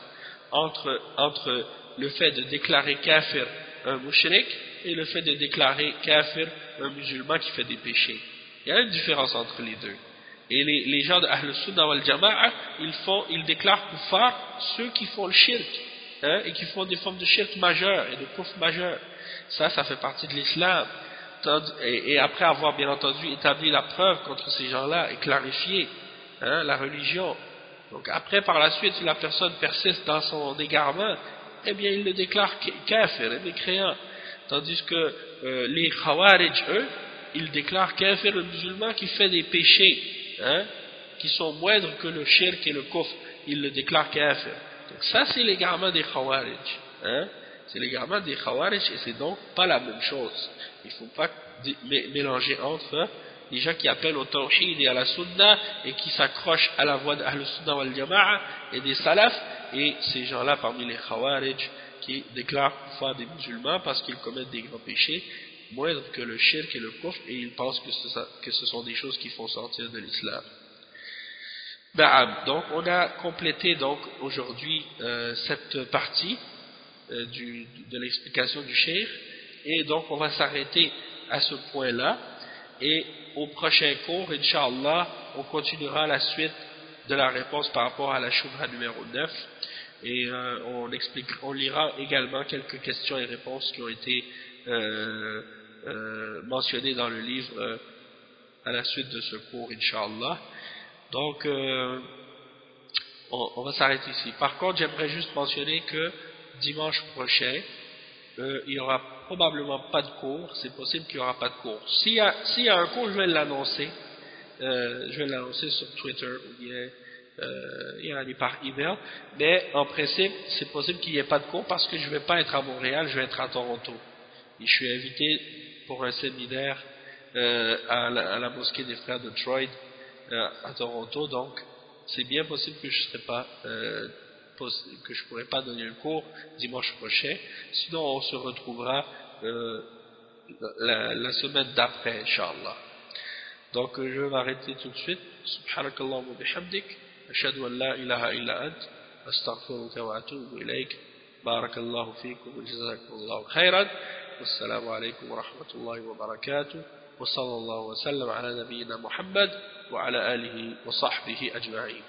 entre le fait de déclarer kafir un mushrik et le fait de déclarer kafir un musulman qui fait des péchés. Il y a une différence entre les deux. Et les gens de Ahl Sunnah wal Jama'a, ils déclarent kuffar ceux qui font le shirk, et qui font des formes de shirk majeur et de kufr majeur. Ça fait partie de l'islam. Et après avoir bien entendu établi la preuve contre ces gens-là et clarifié la religion. Donc après, par la suite, si la personne persiste dans son égarement, eh bien il le déclare kafir, mécréant. Tandis que les Khawarij, eux, ils déclarent kafir le musulman qui fait des péchés, qui sont moindres que le shirk et le kufr, ils le déclarent kafir. Donc ça, c'est l'égarement des Khawarij. C'est l'égarement des Khawarij, et c'est donc pas la même chose. Il ne faut pas mélanger entre les gens qui appellent au tawhid et à la sunna et qui s'accrochent à la voie d'Ahl Sunnah wal Jama'a et des salafs, et ces gens-là parmi les Khawarij qui déclarent kuffar des musulmans parce qu'ils commettent des grands péchés moindres que le shirk et le kufr, et ils pensent que ce sont des choses qui font sortir de l'islam. Donc on a complété donc aujourd'hui cette partie de l'explication du cheikh, et donc on va s'arrêter à ce point-là, et au prochain cours, Inch'Allah, on continuera la suite de la réponse par rapport à la shubha numéro 9, et on lira également quelques questions et réponses qui ont été mentionnées dans le livre à la suite de ce cours, Inch'Allah. Donc on va s'arrêter ici. Par contre, j'aimerais juste mentionner que dimanche prochain, il n'y aura probablement pas de cours. C'est possible qu'il n'y aura pas de cours. S'il y a un cours, je vais l'annoncer. Sur Twitter ou bien par email. Mais en principe, c'est possible qu'il n'y ait pas de cours parce que je ne vais pas être à Montréal, je vais être à Toronto. Et je suis invité pour un séminaire à la mosquée des frères de Troy à Toronto. Donc, c'est bien possible que je pourrais pas donner le cours dimanche prochain. Sinon, on se retrouvera la semaine d'après, Inch'Allah. Donc, je vais m'arrêter tout de suite. Subhanakallah wa bihamdik. Ashhadu an la ilaha illa ant. Astaghfiruka wa atubu ilayk. Barakallahu fikum wa jazakumullahu khairan. Wassalamu alaykum wa rahmatullahi wa barakatuh. Wa sallallahu wa sallam ala nabiyyina Muhammad wa ala alihi wa sahbihi ajma'in.